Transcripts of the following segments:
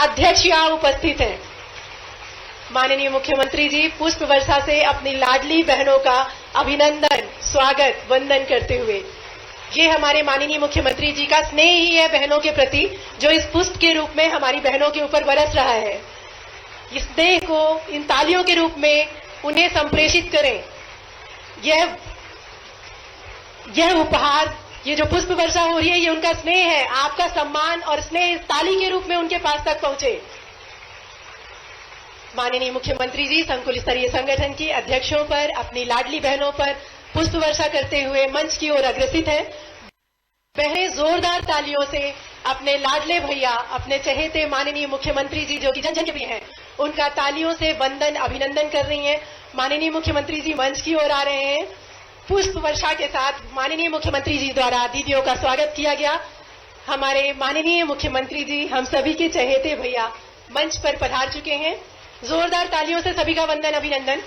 अध्यक्ष यहाँ उपस्थित हैं। माननीय मुख्यमंत्री जी पुष्प वर्षा से अपनी लाडली बहनों का अभिनंदन, स्वागत, वंदन करते हुए, ये हमारे माननीय मुख्यमंत्री जी का स्नेह ही है बहनों के प्रति, जो इस पुष्प के रूप में हमारी बहनों के ऊपर बरस रहा है। इस स्नेह को इन तालियों के रूप में उन्हें संप्रेषित करें। यह उपहार, ये जो पुष्प वर्षा हो रही है, ये उनका स्नेह है। आपका सम्मान और स्नेह इस ताली के रूप में उनके पास तक पहुंचे। माननीय मुख्यमंत्री जी संकुल स्तरीय संगठन की अध्यक्षों पर, अपनी लाडली बहनों पर पुष्प वर्षा करते हुए मंच की ओर अग्रसित है। बहनें जोरदार तालियों से अपने लाडले भैया, अपने चहेते माननीय मुख्यमंत्री जी जो कि जन जन के भी हैं, उनका तालियों से वंदन, अभिनंदन कर रही हैं। माननीय मुख्यमंत्री जी मंच की ओर आ रहे हैं। पुष्प वर्षा के साथ माननीय मुख्यमंत्री जी द्वारा दीदियों का स्वागत किया गया। हमारे माननीय मुख्यमंत्री जी, हम सभी के चहेते भैया मंच पर पधार चुके हैं। जोरदार तालियों से सभी का वंदन, अभिनंदन।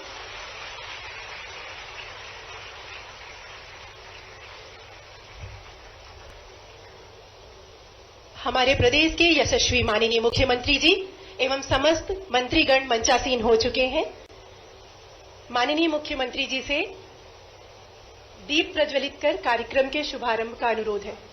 हमारे प्रदेश के यशस्वी माननीय मुख्यमंत्री जी एवं समस्त मंत्रीगण मंचासीन हो चुके हैं। माननीय मुख्यमंत्री जी से दीप प्रज्वलित कर कार्यक्रम के शुभारंभ का अनुरोध है।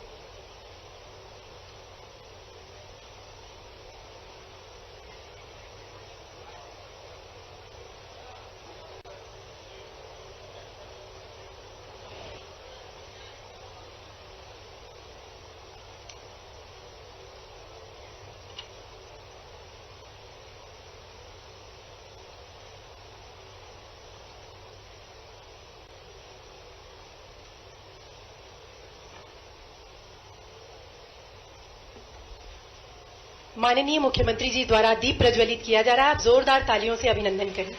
माननीय मुख्यमंत्री जी द्वारा दीप प्रज्वलित किया जा रहा है। आप जोरदार तालियों से अभिनंदन करें।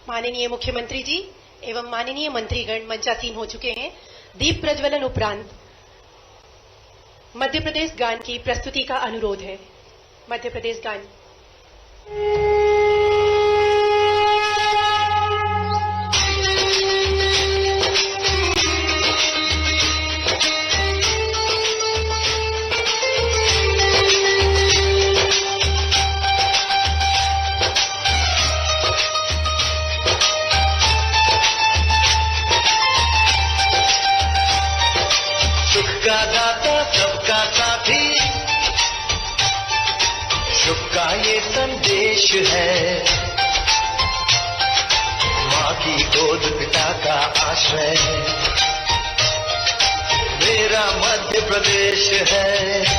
माननीय मुख्यमंत्री जी एवं माननीय मंत्रीगण मंचासीन हो चुके हैं। दीप प्रज्वलन उपरांत मध्य प्रदेश गान की प्रस्तुति का अनुरोध है। मध्य प्रदेश गान। का दाता सबका साथी, सुख का ये संदेश है। माँ की गोद पिता का आश्रय है, मेरा मध्य प्रदेश है।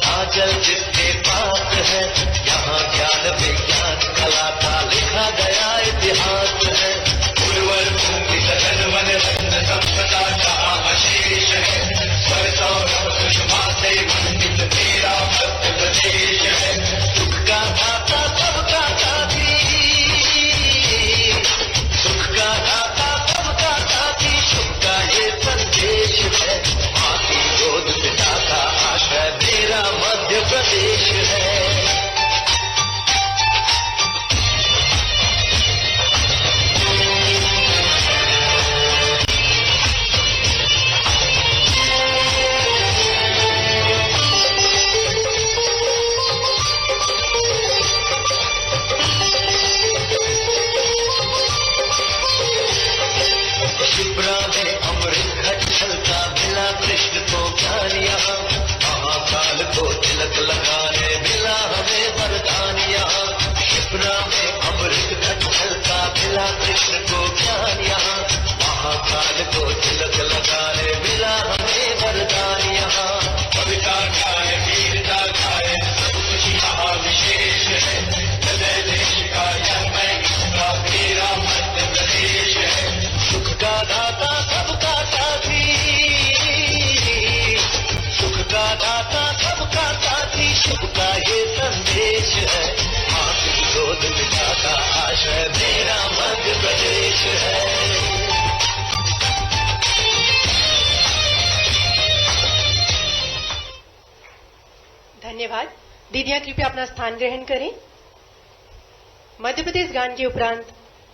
आंचल जिसके पास है, यहाँ ज्ञान विज्ञान कला का लिखा गया देश है। धन्यवाद। दीदियां कृपया अपना स्थान ग्रहण करें। मध्य प्रदेश गान के उपरांत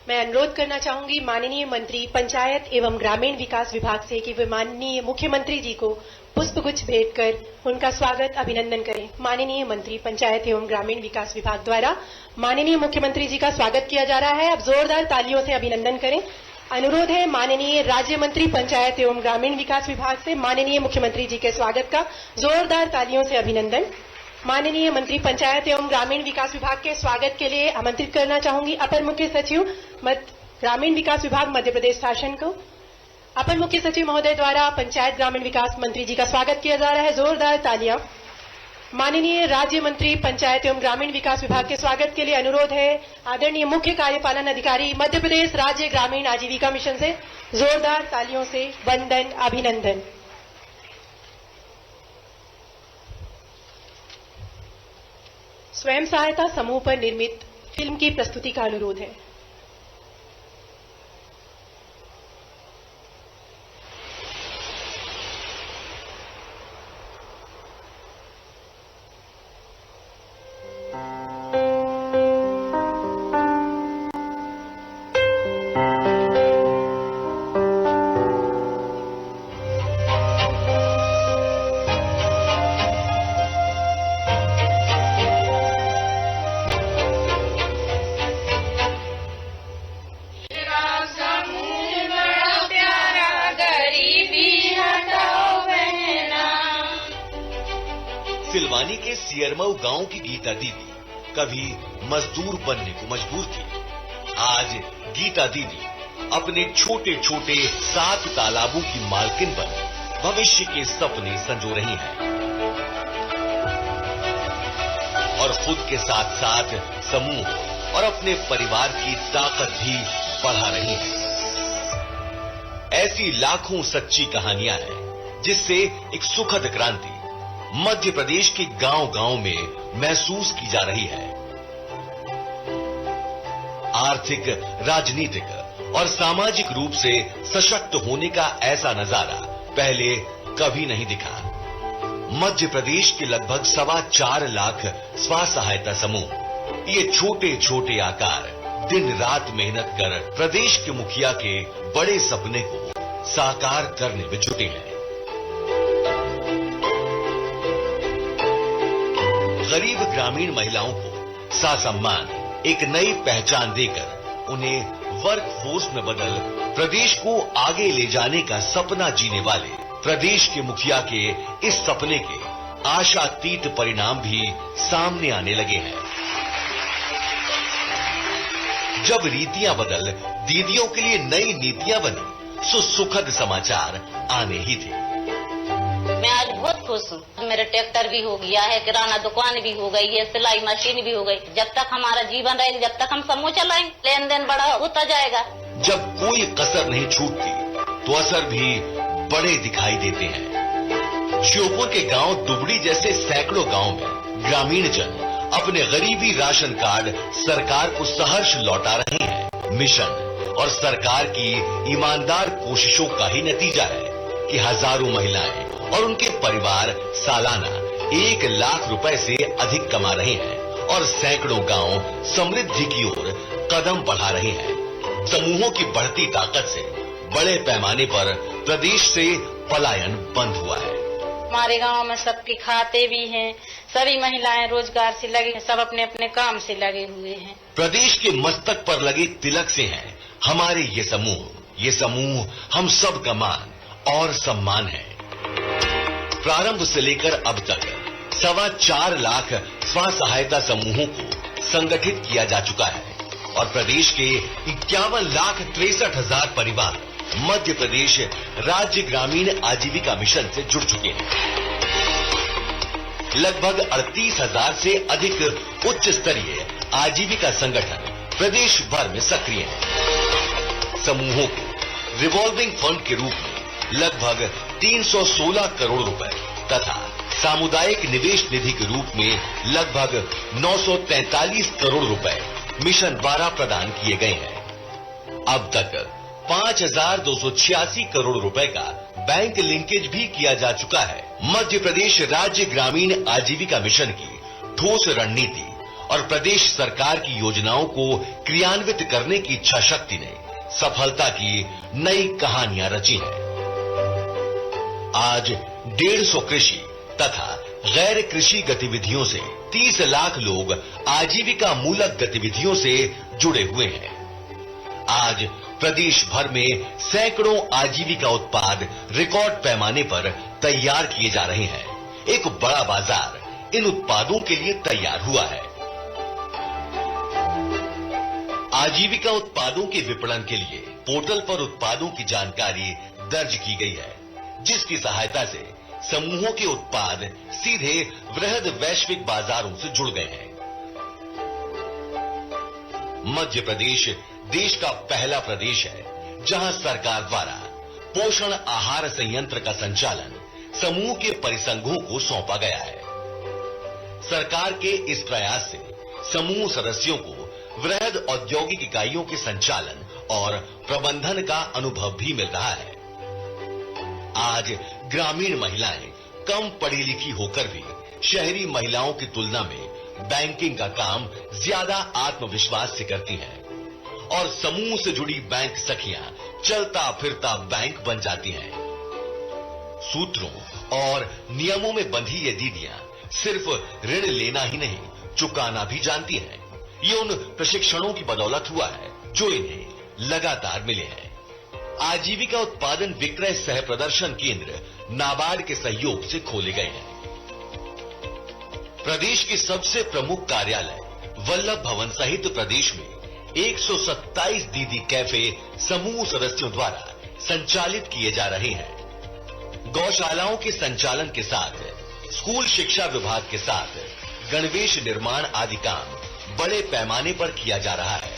मैं अनुरोध करना चाहूंगी माननीय मंत्री पंचायत एवं ग्रामीण विकास विभाग से कि वे माननीय मुख्यमंत्री जी को पुष्पगुच्छ भेंट कर उनका स्वागत अभिनंदन करें। माननीय मंत्री पंचायत एवं ग्रामीण विकास विभाग द्वारा माननीय मुख्यमंत्री जी का स्वागत किया जा रहा है। अब जोरदार तालियों से अभिनंदन करें। अनुरोध है माननीय राज्य मंत्री पंचायत एवं ग्रामीण विकास विभाग से माननीय मुख्यमंत्री जी के स्वागत का जोरदार तालियों से अभिनंदन। माननीय मंत्री पंचायत एवं ग्रामीण विकास विभाग के स्वागत के लिए आमंत्रित करना चाहूंगी अपर मुख्य सचिव ग्रामीण विकास विभाग मध्य प्रदेश शासन को। अपर मुख्य सचिव महोदय द्वारा पंचायत ग्रामीण विकास मंत्री जी का स्वागत किया जा रहा है। जोरदार तालियां। माननीय राज्य मंत्री पंचायत एवं ग्रामीण विकास विभाग के स्वागत के लिए अनुरोध है आदरणीय मुख्य कार्यपालन अधिकारी मध्य प्रदेश राज्य ग्रामीण आजीविका मिशन से जोरदार तालियों से वंदन अभिनंदन। स्वयं सहायता समूह पर निर्मित फिल्म की प्रस्तुति का अनुरोध है। सिलवानी के सियरमऊ गांव की गीता दीदी कभी मजदूर बनने को मजबूर थी। आज गीता दीदी अपने छोटे छोटे 7 तालाबों की मालकिन बन भविष्य के सपने संजो रही हैं और खुद के साथ साथ समूह और अपने परिवार की ताकत भी बढ़ा रही हैं। ऐसी लाखों सच्ची कहानियां हैं जिससे एक सुखद क्रांति मध्य प्रदेश के गांव-गांव में महसूस की जा रही है। आर्थिक, राजनीतिक और सामाजिक रूप से सशक्त होने का ऐसा नजारा पहले कभी नहीं दिखा। मध्य प्रदेश के लगभग 4.25 लाख स्व सहायता समूह ये छोटे छोटे आकार दिन रात मेहनत कर प्रदेश के मुखिया के बड़े सपने को साकार करने में जुटे हैं। गरीब ग्रामीण महिलाओं को ससम्मान एक नई पहचान देकर उन्हें वर्क फोर्स में बदल प्रदेश को आगे ले जाने का सपना जीने वाले प्रदेश के मुखिया के इस सपने के आशातीत परिणाम भी सामने आने लगे हैं। जब रीतियां बदल दीदियों के लिए नई नीतियां बनी तो सुखद समाचार आने ही थे। मैं आज बहुत खुश हूँ। मेरा ट्रैक्टर भी हो गया है, किराना दुकान भी हो गई है, सिलाई मशीन भी हो गई। जब तक हमारा जीवन रहेगा, जब तक हम समूह चलाएंगे, लेन देन बड़ा होता जाएगा। जब कोई कसर नहीं छूटती तो असर भी बड़े दिखाई देते हैं। श्योपुर के गांव दुबड़ी जैसे सैकड़ों गांव में ग्रामीण जन अपने गरीबी राशन कार्ड सरकार को सहर्ष लौटा रहे हैं। मिशन और सरकार की ईमानदार कोशिशों का ही नतीजा है कि हजारों महिलाएं और उनके परिवार सालाना 1 लाख रुपए से अधिक कमा रहे हैं और सैकड़ों गांव समृद्धि की ओर कदम बढ़ा रहे हैं। समूहों की बढ़ती ताकत से बड़े पैमाने पर प्रदेश से पलायन बंद हुआ है। हमारे गांव में सबके खाते भी हैं, सभी महिलाएं रोजगार से लगे हैं, सब अपने अपने काम से लगे हुए हैं। प्रदेश के मस्तक पर लगे तिलक से हैं हमारे ये समूह हम सब का मान और सम्मान है। प्रारंभ से लेकर अब तक 4.25 लाख स्व सहायता समूहों को संगठित किया जा चुका है और प्रदेश के 51,63,000 परिवार मध्य प्रदेश राज्य ग्रामीण आजीविका मिशन से जुड़ चुके हैं। लगभग 38,000 से अधिक उच्च स्तरीय आजीविका संगठन प्रदेश भर में सक्रिय हैं। समूहों को रिवॉल्विंग फंड के रूप में लगभग 316 करोड़ रुपए तथा सामुदायिक निवेश निधि के रूप में लगभग 943 करोड़ रुपए मिशन द्वारा प्रदान किए गए हैं। अब तक 5,286 करोड़ रुपए का बैंक लिंकेज भी किया जा चुका है। मध्य प्रदेश राज्य ग्रामीण आजीविका मिशन की ठोस रणनीति और प्रदेश सरकार की योजनाओं को क्रियान्वित करने की इच्छा शक्ति ने सफलता की नई कहानियां रची हैं। आज 150 कृषि तथा गैर कृषि गतिविधियों से 30 लाख लोग आजीविका मूलक गतिविधियों से जुड़े हुए हैं। आज प्रदेश भर में सैकड़ों आजीविका उत्पाद रिकॉर्ड पैमाने पर तैयार किए जा रहे हैं। एक बड़ा बाजार इन उत्पादों के लिए तैयार हुआ है। आजीविका उत्पादों के विपणन के लिए पोर्टल पर उत्पादों की जानकारी दर्ज की गई है, जिसकी सहायता से समूहों के उत्पाद सीधे वृहद वैश्विक बाजारों से जुड़ गए हैं। मध्य प्रदेश देश का पहला प्रदेश है जहां सरकार द्वारा पोषण आहार संयंत्र का संचालन समूह के परिसंघों को सौंपा गया है। सरकार के इस प्रयास से समूह सदस्यों को वृहद औद्योगिक इकाइयों के संचालन और प्रबंधन का अनुभव भी मिल रहा है। आज ग्रामीण महिलाएं कम पढ़ी लिखी होकर भी शहरी महिलाओं की तुलना में बैंकिंग का काम ज्यादा आत्मविश्वास से करती हैं और समूह से जुड़ी बैंक सखियां चलता फिरता बैंक बन जाती हैं। सूत्रों और नियमों में बंधी ये दीदियां सिर्फ ऋण लेना ही नहीं, चुकाना भी जानती हैं। ये उन प्रशिक्षणों की बदौलत हुआ है जो इन्हें लगातार मिले हैं। आजीविका उत्पादन विक्रय सह प्रदर्शन केंद्र नाबार्ड के सहयोग से खोले गए हैं। प्रदेश के सबसे प्रमुख कार्यालय वल्लभ भवन सहित प्रदेश में 127 दीदी कैफे समूह सदस्यों द्वारा संचालित किए जा रहे हैं। गौशालाओं के संचालन के साथ स्कूल शिक्षा विभाग के साथ गणवेश निर्माण आदि काम बड़े पैमाने पर किया जा रहा है।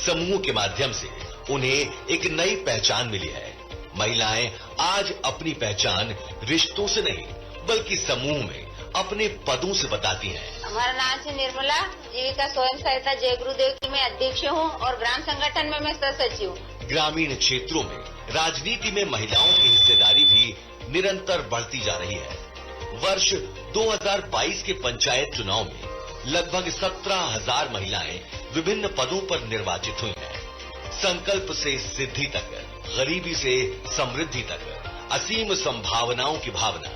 समूह के माध्यम से उन्हें एक नई पहचान मिली है। महिलाएं आज अपनी पहचान रिश्तों से नहीं बल्कि समूह में अपने पदों से बताती हैं। हमारा नाम है निर्मला, जीविका स्वयं सहायता जय गुरुदेव की मैं अध्यक्ष हूँ और ग्राम संगठन में मैं सचिव हूँ। ग्रामीण क्षेत्रों में राजनीति में महिलाओं की हिस्सेदारी भी निरंतर बढ़ती जा रही है। वर्ष 2022 के पंचायत चुनाव में लगभग 17,000 महिलाएं विभिन्न पदों पर निर्वाचित हुई हैं। संकल्प से सिद्धि तक, गरीबी से समृद्धि तक असीम संभावनाओं की भावना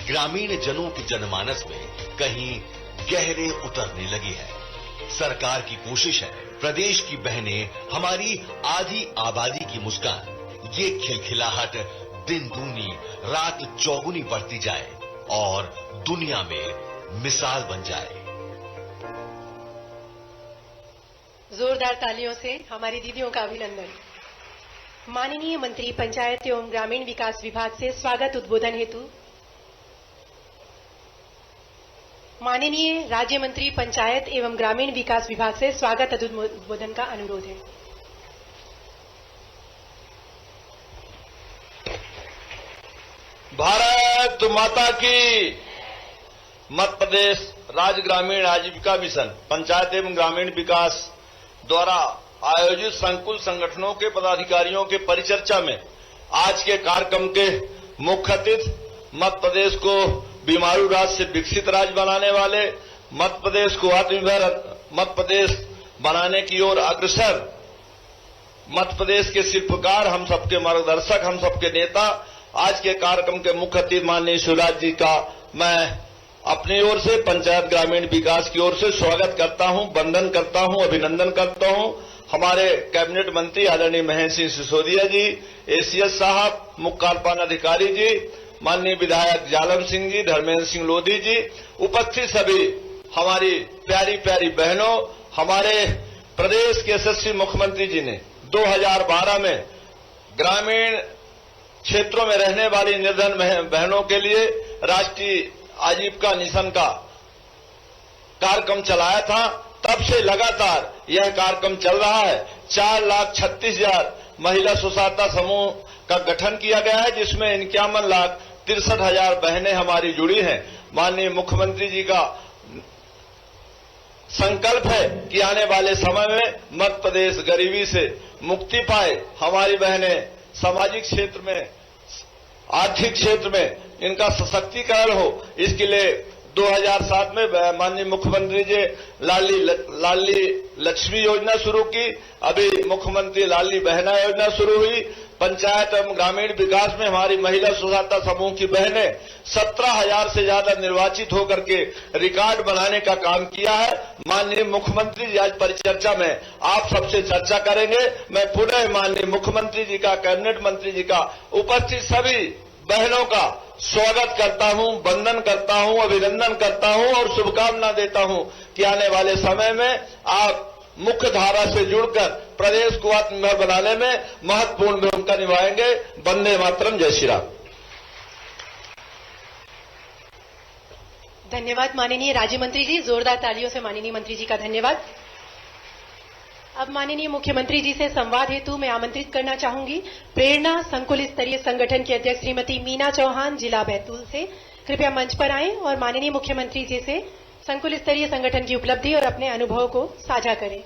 ग्रामीण जनों के जनमानस में कहीं गहरे उतरने लगी है। सरकार की कोशिश है प्रदेश की बहनें हमारी आधी आबादी की मुस्कान, ये खिलखिलाहट दिन दूनी रात चौगुनी बढ़ती जाए और दुनिया में मिसाल बन जाए। जोरदार तालियों से हमारी दीदियों का अभिनंदन। माननीय मंत्री पंचायत एवं ग्रामीण विकास विभाग से स्वागत उद्बोधन हेतु माननीय राज्य मंत्री पंचायत एवं ग्रामीण विकास विभाग से स्वागत उद्बोधन का अनुरोध है। भारत माता की। मध्य प्रदेश राज्य ग्रामीण आजीविका मिशन पंचायत एवं ग्रामीण विकास द्वारा आयोजित संकुल संगठनों के पदाधिकारियों के परिचर्चा में आज के कार्यक्रम के मुख्य अतिथि मध्य प्रदेश को बीमारू राज्य से विकसित राज्य बनाने वाले, मध्य प्रदेश को आत्मनिर्भर मध्य प्रदेश बनाने की ओर अग्रसर मध्य प्रदेश के शिल्पकार, हम सबके मार्गदर्शक, हम सबके नेता, आज के कार्यक्रम के मुख्य अतिथि माननीय शिवराज जी का मैं अपनी ओर से पंचायत ग्रामीण विकास की ओर से स्वागत करता हूं, वंदन करता हूं, अभिनंदन करता हूं। हमारे कैबिनेट मंत्री आदरणीय महेंद्र सिंह सिसोदिया जी, एसीएस साहब, मुख्य कार्यपालन अधिकारी जी, माननीय विधायक जालम सिंह जी, धर्मेंद्र सिंह लोधी जी, उपस्थित सभी हमारी प्यारी प्यारी बहनों, हमारे प्रदेश के यशस्वी मुख्यमंत्री जी ने 2012 में ग्रामीण क्षेत्रों में रहने वाली निर्धन बहनों के लिए राष्ट्रीय आजीविका मिशन का कार्यक्रम चलाया था। तब से लगातार यह कार्यक्रम चल रहा है। 4,36,000 महिला स्वसहायता समूह का गठन किया गया है, जिसमें 51,63,000 बहनें हमारी जुड़ी हैं। माननीय मुख्यमंत्री जी का संकल्प है कि आने वाले समय में मध्य प्रदेश गरीबी से मुक्ति पाए, हमारी बहनें सामाजिक क्षेत्र में, आर्थिक क्षेत्र में इनका सशक्तिकरण हो। इसके लिए 2007 में माननीय मुख्यमंत्री जी लाडली लक्ष्मी योजना शुरू की, अभी मुख्यमंत्री लाडली बहना योजना शुरू हुई। पंचायत एवं ग्रामीण विकास में हमारी महिला स्वसहायता समूह की बहनें 17,000 से ज्यादा निर्वाचित होकर के रिकॉर्ड बनाने का काम किया है। माननीय मुख्यमंत्री जी आज परिचर्चा में आप सबसे चर्चा करेंगे। मैं पुनः माननीय मुख्यमंत्री जी का, कैबिनेट मंत्री जी का, उपस्थित सभी बहनों का स्वागत करता हूं, वंदन करता हूं, अभिनंदन करता हूं और शुभकामना देता हूं कि आने वाले समय में आप मुख्य धारा से जुड़कर प्रदेश को आत्मनिर्भर बनाने में महत्वपूर्ण भूमिका निभाएंगे। वंदे मातरम, जय श्री राम। धन्यवाद माननीय राज्य मंत्री जी। जोरदार तालियों से माननीय मंत्री जी का धन्यवाद। अब माननीय मुख्यमंत्री जी से संवाद हेतु मैं आमंत्रित करना चाहूंगी प्रेरणा संकुल स्तरीय संगठन की अध्यक्ष श्रीमती मीना चौहान, जिला बैतूल से। कृपया मंच पर आएं और माननीय मुख्यमंत्री जी से संकुल स्तरीय संगठन की उपलब्धि और अपने अनुभव को साझा करें।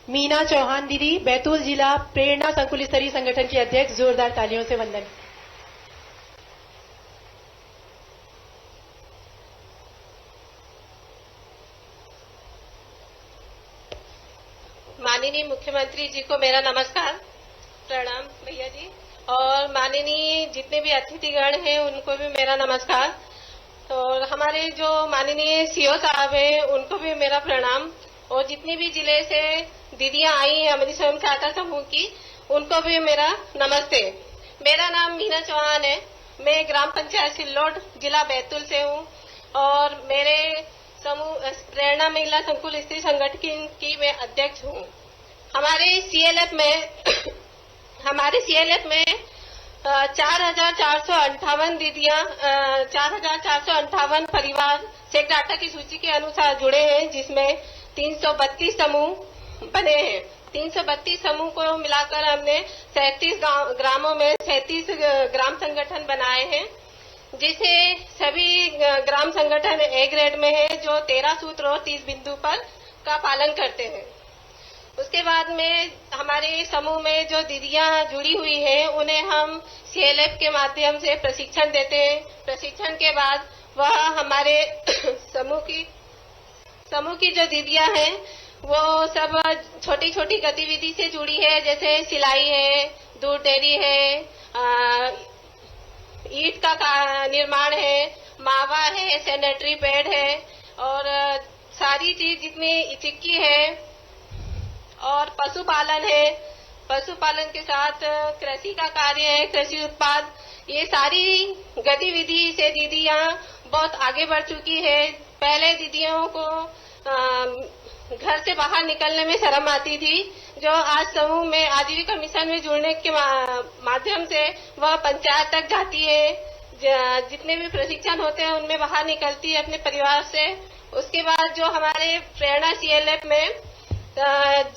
मीना चौहान दीदी, बैतूल जिला प्रेरणा संकुल स्तरीय संगठन की अध्यक्ष, जोरदार तालियों से वंदन। माननीय मुख्यमंत्री जी को मेरा नमस्कार, प्रणाम भैया जी, और माननीय जितने भी अतिथिगण हैं उनको भी मेरा नमस्कार, और हमारे जो माननीय सीओ साहब हैं उनको भी मेरा प्रणाम, और जितनी भी जिले से दीदियां आई हैं हमारी स्वयं सहायता समूह की, उनको भी मेरा नमस्ते। मेरा नाम मीना चौहान है, मैं ग्राम पंचायत सिल्लोड, जिला बैतूल से हूँ, और मेरे समूह प्रेरणा महिला संकुल स्तरीय संगठन की मैं अध्यक्ष हूँ। हमारे सीएलएफ में 4,458 दीदियां 4,458 परिवार सेक डाटा की सूची के अनुसार जुड़े हैं, जिसमें 332 समूह बने हैं। 332 समूह को मिलाकर हमने 37 ग्रामों में 37 ग्राम संगठन बनाए हैं, जिसे सभी ग्राम संगठन ए ग्रेड में है, जो 13 सूत्र और 30 बिंदु पर का पालन करते हैं। उसके बाद में हमारे समूह में जो दीदियां जुड़ी हुई हैं उन्हें हम सीएलएफ के माध्यम से प्रशिक्षण देते हैं। प्रशिक्षण के बाद वह हमारे समूह की जो दीदियां हैं वो सब छोटी छोटी गतिविधि से जुड़ी है, जैसे सिलाई है, दूध डेयरी है, ईंट का निर्माण है, मावा है, सैनिटरी पैड है, और सारी चीज जितनी चिक्की है, और पशुपालन है। पशुपालन के साथ कृषि का कार्य है, कृषि उत्पाद, ये सारी गतिविधि से दीदियां बहुत आगे बढ़ चुकी है। पहले दीदियों को घर से बाहर निकलने में शर्म आती थी, जो आज समूह में आजीविका मिशन में जुड़ने के माध्यम से वह पंचायत तक जाती है। जितने भी प्रशिक्षण होते हैं उनमें बाहर निकलती है अपने परिवार से। उसके बाद जो हमारे प्रेरणा सीएलएफ में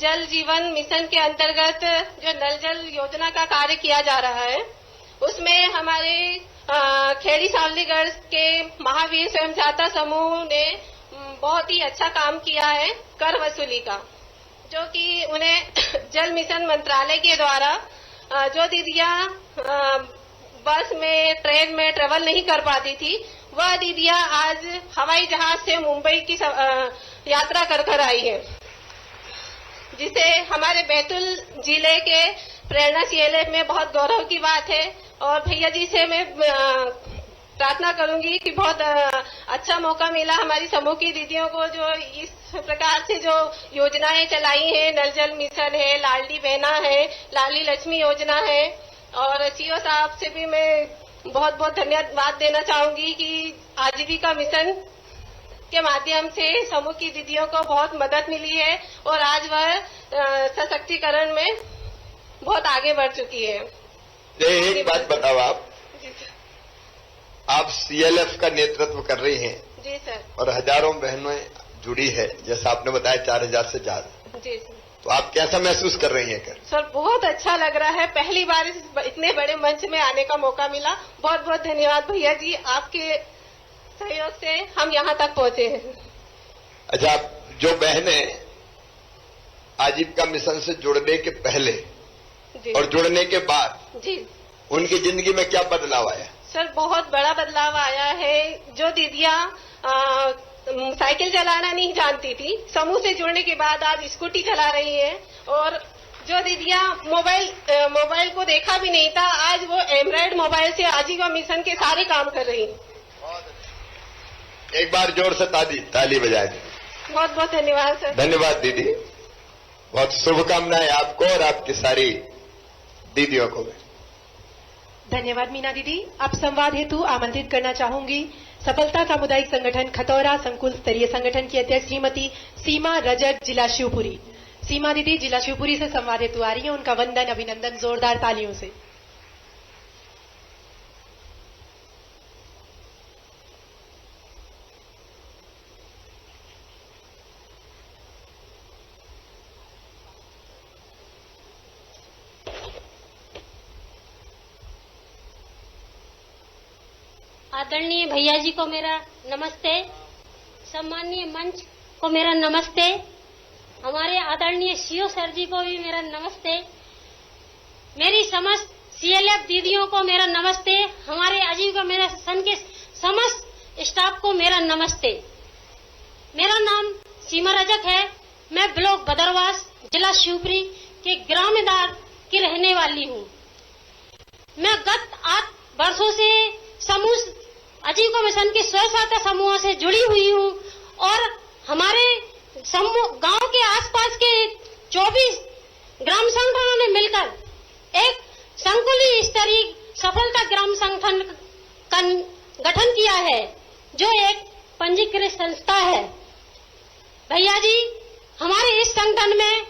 जल जीवन मिशन के अंतर्गत जो नल जल योजना का कार्य किया जा रहा है, उसमें हमारे खेड़ी सावलीगढ़ के महावीर स्वयं सहायता समूह ने बहुत ही अच्छा काम किया है कर वसूली का, जो कि उन्हें जल मिशन मंत्रालय के द्वारा जो दीदियां बस में, ट्रेन में ट्रेवल नहीं कर पाती थी, वह दीदियां आज हवाई जहाज से मुंबई की यात्रा कर आई है, जिसे हमारे बैतूल जिले के प्रेरणा सीएलएफ में बहुत गौरव की बात है। और भैया जी से मैं प्रार्थना करूंगी कि बहुत अच्छा मौका मिला हमारी समूह की दीदियों को, जो इस प्रकार से जो योजनाएं चलाई हैं, नल जल मिशन है, लाडली बहना है, लाडली लक्ष्मी योजना है, और सीओ साहब से भी मैं बहुत बहुत धन्यवाद देना चाहूंगी कि आजीविका मिशन के माध्यम से समूह की दीदियों को बहुत मदद मिली है, और आज वह सशक्तिकरण में बहुत आगे बढ़ चुकी है। एक बात बताओ, आप सीएलएफ का नेतृत्व कर रही हैं। जी सर। और हजारों बहनें जुड़ी है, जैसा आपने बताया 4,000 से ज्यादा। जी सर। तो आप कैसा महसूस कर रही हैं? सर बहुत अच्छा लग रहा है, पहली बार इतने बड़े मंच में आने का मौका मिला। बहुत बहुत धन्यवाद भैया जी, आपके सहयोग से हम यहाँ तक पहुँचे हैं। अच्छा, जो बहनें आजीविका मिशन से जुड़ने के पहले जी और जुड़ने के बाद जी उनकी जिंदगी में क्या बदलाव आया? सर, बहुत बड़ा बदलाव आया है। जो दीदियां साइकिल चलाना नहीं जानती थी, समूह से जुड़ने के बाद आज स्कूटी चला रही हैं, और जो दीदियां मोबाइल को देखा भी नहीं था, आज वो एंड्रॉइड मोबाइल से आजीविका मिशन के सारे काम कर रही हैं। एक बार जोर से ताली बजाए दें। बहुत बहुत धन्यवाद सर। धन्यवाद दीदी, बहुत शुभकामनाएं आपको और आपकी सारी दीदियों को। धन्यवाद मीना दीदी। अब संवाद हेतु आमंत्रित करना चाहूंगी सफलता सामुदायिक संगठन खतौरा संकुल स्तरीय संगठन की अध्यक्ष श्रीमती सीमा रजक, जिला शिवपुरी। सीमा दीदी जिला शिवपुरी से संवाद हेतु आ रही है, उनका वंदन अभिनंदन जोरदार तालियों से। आदरणीय भैया जी को मेरा नमस्ते, सम्मानीय मंच को मेरा नमस्ते, हमारे आदरणीय सीओ सर जी को भी मेरा नमस्ते, मेरी समस्त सीएलएफ दीदियों को मेरा नमस्ते, हमारे आजीविका मिशन के समस्त स्टाफ को मेरा नमस्ते। मेरा नाम सीमा रजक है। मैं ब्लॉक बदरवास जिला शिवपुरी के ग्रामदार की रहने वाली हूँ। मैं गत 8 वर्षों से समूह आजीविका मिशन के स्व सहायता समूहों से जुड़ी हुई हूँ, और हमारे समूह गांव के आसपास के 24 ग्राम संगठनों ने मिलकर एक संकुलीय स्तरीय सफलता ग्राम संगठन का गठन किया है, जो एक पंजीकृत संस्था है। भैया जी, हमारे इस संगठन में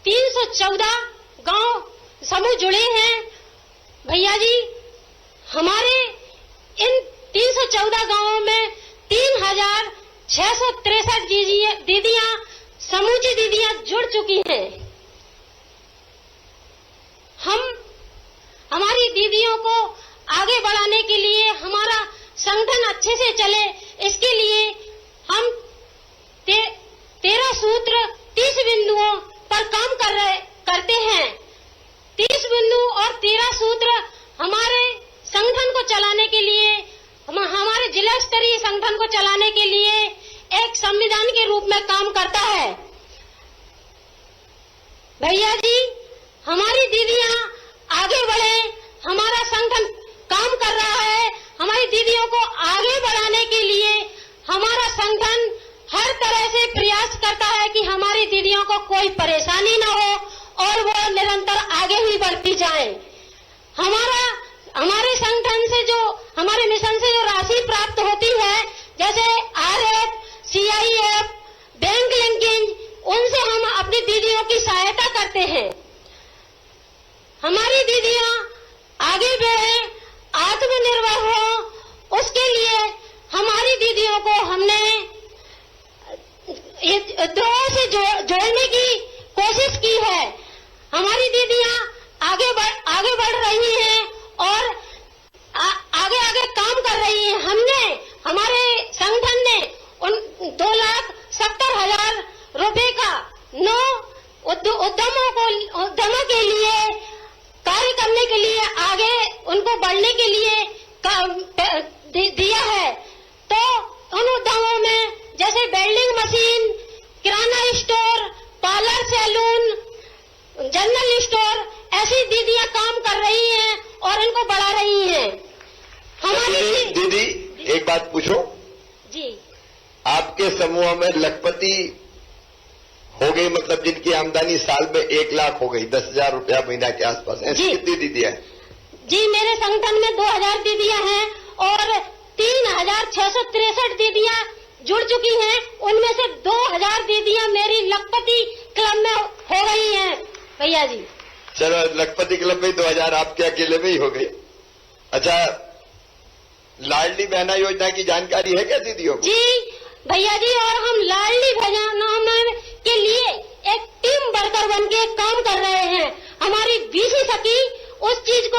314 गांव समूह जुड़े हैं। भैया जी, हमारे इन 314 गांवों में 3663 दीदियां, समूची दीदियां जुड़ चुकी हैं। हम हमारी दीदियों को आगे बढ़ाने के लिए, हमारा संगठन अच्छे से चले, इसके लिए हम 13 सूत्र 30 बिंदुओं पर काम करते हैं। 30 बिंदु और 13 सूत्र हमारे संगठन को चलाने के लिए, हमारे जिला स्तरीय संगठन को चलाने के लिए एक संविधान के रूप में काम करता है। भैया जी, हमारी दीदियां आगे बढ़े, हमारा संगठन काम कर रहा है। हमारी दीदियों को आगे बढ़ाने के लिए हमारा संगठन हर तरह से प्रयास करता है कि हमारी दीदियों को कोई परेशानी न हो और वो निरंतर आगे ही बढ़ती जाए। हमारे संगठन से हमारे मिशन से जो राशि प्राप्त होती है, जैसे आरएफ, सीआईएफ, बैंक लिंकिंग, उनसे हम अपनी दीदियों की सहायता करते हैं। हमारी दीदियां आगे बढ़े, आत्मनिर्भर हो, उसके लिए हमारी दीदियों को हमने उद्योगों से जोड़ने की कोशिश की है। हमारी दीदियां आगे बढ़ रही हैं और आगे काम कर रही हैं। हमारे संगठन ने उन 2,70,000 रुपए का 9 उद्यमों के लिए कार्य करने के लिए, आगे उनको बढ़ने के लिए दिया है। तो उन उद्यमों में जैसे welding machine, kirana store, parlour, salon, general store, ऐसी दीदियां काम कर रही हैं और इनको बढ़ा रही हैं। हमारी दीदी एक बात पूछो जी, आपके समूह में लखपति हो गई, मतलब जिनकी आमदनी साल में 1 लाख हो गई, 10,000 रुपया महीना के आसपास, ऐसी कितनी दीदियां हैं? जी, मेरे संगठन में 2,000 दीदियां हैं और 3,663 दीदियां जुड़ चुकी हैं। उनमें से 2,000 दीदियां मेरी लखपति क्लब में हो गई हैं। भैया जी, चलो, लखपति क्लब में 2,000 आपके अकेले में ही हो गई। अच्छा, लाडली बहना योजना की जानकारी है क्या दीदियों को? जी भैया जी, और हम लाडली बहना के लिए एक टीम वर्कर बन के काम कर रहे हैं। हमारी बीसी सखी उस चीज को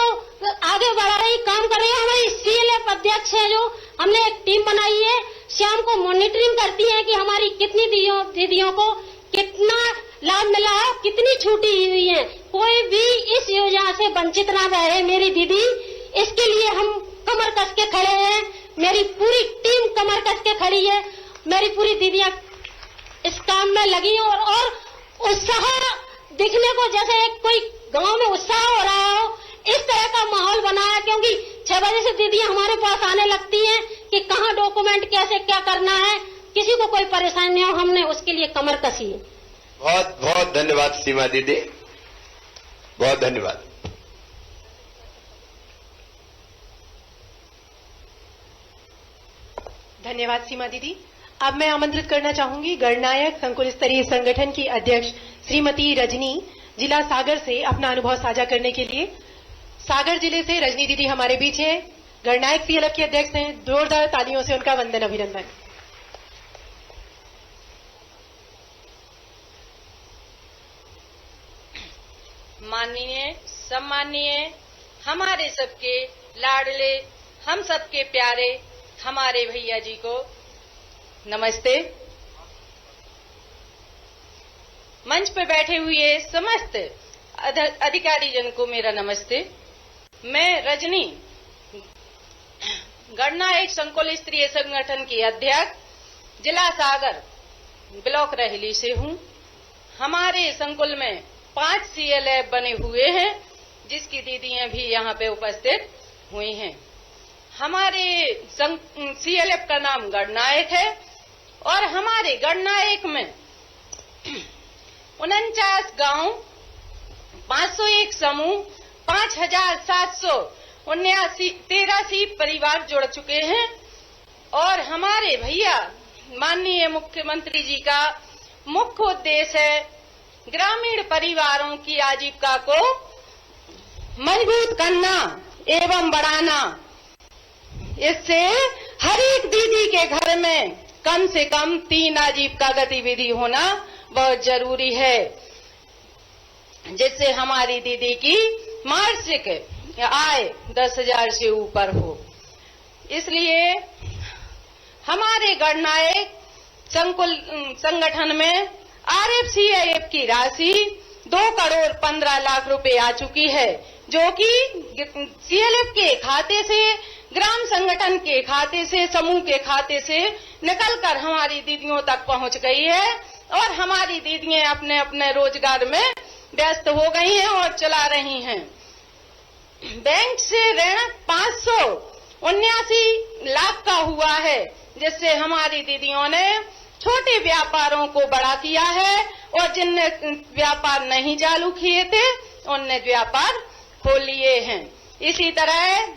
आगे बढ़ा रही, काम कर रही है। हमारी सीएलएफ अध्यक्ष है, जो हमने एक टीम बनाई है शाम को मॉनिटरिंग करती हैं कि हमारी कितनी दीदियों को कितना लाभ मिला है, कितनी छूटी हुई है। कोई भी इस योजना से वंचित ना रहे मेरी दीदी, इसके लिए हम कमर कस के खड़े हैं। मेरी पूरी टीम कमर कस के खड़ी है। मेरी पूरी दीदियां इस काम में लगी और उत्साह दिखने को, जैसे कोई गांव में उत्साह हो रहा हो, इस तरह का माहौल बना है। क्योंकि 6 बजे से दीदियां हमारे पास आने लगती हैं कि कहाँ डॉक्यूमेंट कैसे क्या करना है, किसी को कोई परेशानी हो, हमने उसके लिए कमर कसी है। बहुत बहुत धन्यवाद सीमा दीदी, बहुत धन्यवाद। धन्यवाद सीमा दीदी। अब मैं आमंत्रित करना चाहूंगी गणनायक संकुल स्तरीय संगठन की अध्यक्ष श्रीमती रजनी, जिला सागर से अपना अनुभव साझा करने के लिए। सागर जिले से रजनी दीदी हमारे बीच हैं, गणनायक सीएलएफ के अध्यक्ष हैं। जोरदार तालियों से उनका वंदन अभिनंदन। माननीय, सम्मानीय, हमारे सबके लाडले, हम सबके प्यारे हमारे भैया जी को नमस्ते। मंच पर बैठे हुए समस्त अधिकारी जन को मेरा नमस्ते। मैं रजनी, गणनायक संकुल स्तरीय संगठन की अध्यक्ष, जिला सागर, ब्लॉक रहेली से हूं। हमारे संकुल में 5 सीएलएफ बने हुए हैं, जिसकी दीदियां भी यहाँ पे उपस्थित हुई हैं। हमारे सीएलएफ का नाम गणनायक है और हमारे गणनायक में 49 गांव, 501 समूह, 5783 परिवार जुड़ चुके हैं। और हमारे भैया माननीय मुख्यमंत्री जी का मुख्य उद्देश्य है ग्रामीण परिवारों की आजीविका को मजबूत करना एवं बढ़ाना। इससे हर एक दीदी के घर में कम से कम 3 आजीविका गतिविधि होना बहुत जरूरी है, जिससे हमारी दीदी की मासिक आय 10,000 से ऊपर हो। इसलिए हमारे गणनायक संकुल संगठन में आरएफसीआईएफ की राशि 2 करोड़ 15 लाख रुपए आ चुकी है, जो कि सीएलएफ के खाते से, ग्राम संगठन के खाते से, समूह के खाते से निकलकर हमारी दीदियों तक पहुंच गई है। और हमारी दीदियां अपने अपने रोजगार में व्यस्त हो गई हैं और चला रही हैं। बैंक से ऋण 579 लाख का हुआ है, जिससे हमारी दीदियों ने छोटे व्यापारों को बड़ा किया है और जिनने व्यापार नहीं चालू किए थे उनने व्यापार खोल लिए हैं। इसी तरह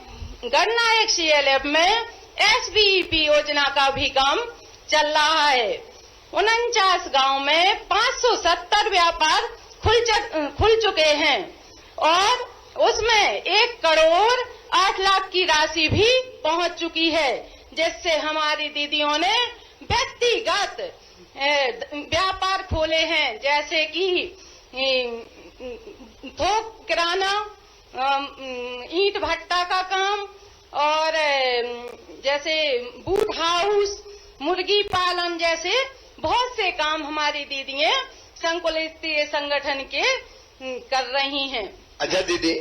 गणनायक सीएलएफ में एसबीईपी योजना का भी काम चल रहा है। 49 गांव में 570 व्यापार खुल चुके हैं और उसमें 1 करोड़ 8 लाख की राशि भी पहुंच चुकी है, जिससे हमारी दीदियों ने व्यक्तिगत व्यापार खोले हैं, जैसे कि थोक किराना, ईंट भट्टा का काम और जैसे बूट हाउस, मुर्गी पालन जैसे बहुत से काम हमारी दीदियां संकुल स्तरीय संगठन के कर रही हैं। अच्छा दीदी,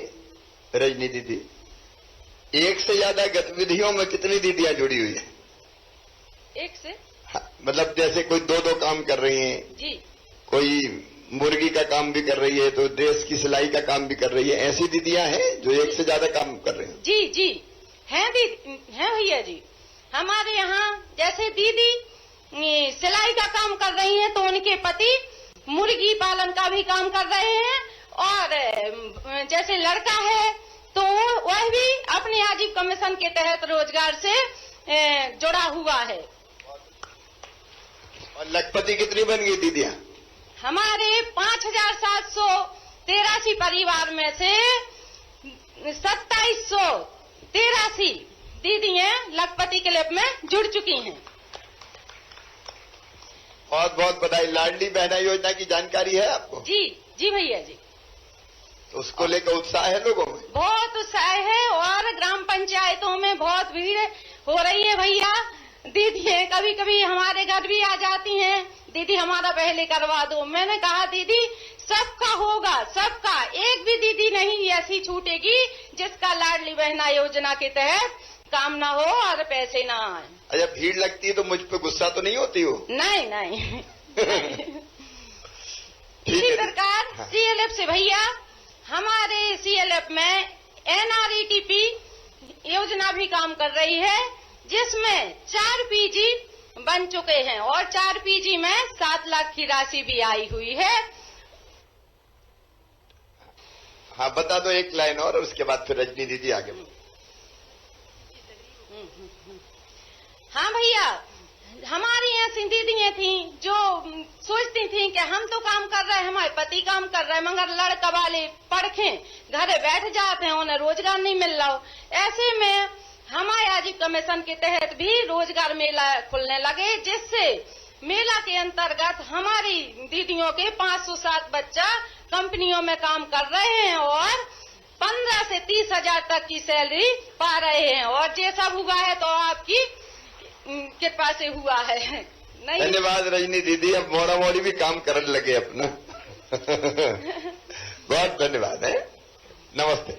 रजनी दीदी, 1 से ज्यादा गतिविधियों में कितनी दीदियां जुड़ी हुई है? 1 से मतलब जैसे कोई 2-2 काम कर रही हैं जी, कोई मुर्गी का काम भी कर रही है, तो ड्रेस की सिलाई का काम भी कर रही है, ऐसी दीदियां हैं जो 1 से ज्यादा काम कर रही हैं? जी जी हैं भैया जी। हमारे यहाँ जैसे दीदी सिलाई का काम कर रही हैं, तो उनके पति मुर्गी पालन का भी काम कर रहे हैं। और जैसे लड़का है तो वह भी अपनी आजीविका मिशन के तहत रोजगार से जुड़ा हुआ है। और लखपति कितनी बन गई दीदियां? हमारे 5783 परिवार में से 2783 दीदियां लखपति क्लब में जुड़ चुकी हैं। बहुत बहुत बधाई। लाडली बहना योजना की जानकारी है आपको? जी जी भैया जी। तो उसको लेकर उत्साह है लोगों में? बहुत उत्साह है और ग्राम पंचायतों में बहुत भीड़ हो रही है भैया। दीदी है, कभी कभी हमारे घर भी आ जाती हैं, दीदी हमारा पहले करवा दो। मैंने कहा दीदी सबका होगा, सबका, एक भी दीदी नहीं ऐसी छूटेगी जिसका लाडली बहना योजना के तहत काम ना हो और पैसे ना आए। अच्छा, भीड़ लगती है तो मुझ पे गुस्सा तो नहीं होती हो? नहीं नहीं। इसी प्रकार CLF से भैया, हमारे CLF में NRETP योजना भी काम कर रही है, जिसमें 4 PG बन चुके हैं और 4 PG में 7 लाख की राशि भी आई हुई है। हाँ, बता दो एक लाइन और उसके बाद फिर रजनी दीदी आगे। हाँ भैया, हमारी ऐसी दीदियाँ थी जो सोचती थी कि हम तो काम कर रहे हैं, हमारे पति काम कर रहे हैं, मगर लड़का वाले पढ़े घर बैठ जाते हैं, उन्हें रोजगार नहीं मिल रहा। ऐसे में हमारे आजीविका मिशन के तहत भी रोजगार मेला खुलने लगे, जिससे मेला के अंतर्गत हमारी दीदियों के 507 बच्चा कंपनियों में काम कर रहे हैं और 15 से 30 हजार तक की सैलरी पा रहे हैं। और ये सब हुआ है तो आपकी कृपा से हुआ है। नहीं, धन्यवाद रजनी दीदी, अब मोड़ा मोड़ी भी काम करने लगे अपना। बहुत धन्यवाद है, नमस्ते।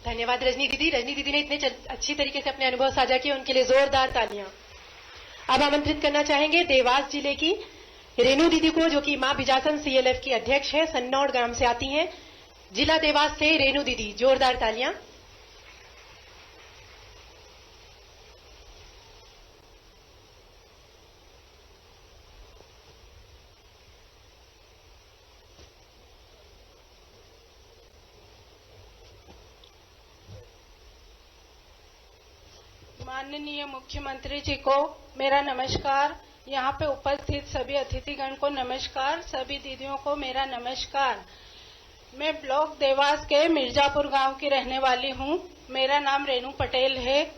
धन्यवाद रजनी दीदी। रजनी दीदी ने इतने अच्छी तरीके से अपने अनुभव साझा किए, उनके लिए जोरदार तालियां। अब आमंत्रित करना चाहेंगे देवास जिले की रेणु दीदी को, जो कि मां बिजासन CLF की अध्यक्ष है, सन्नौड़ ग्राम से आती हैं। जिला देवास से रेणु दीदी, जोरदार तालियां। माननीय मुख्यमंत्री जी को मेरा नमस्कार, यहाँ पे उपस्थित सभी अतिथिगण को नमस्कार, सभी दीदियों को मेरा नमस्कार। मैं ब्लॉक देवास के मिर्जापुर गांव की रहने वाली हूँ। मेरा नाम रेणु पटेल है।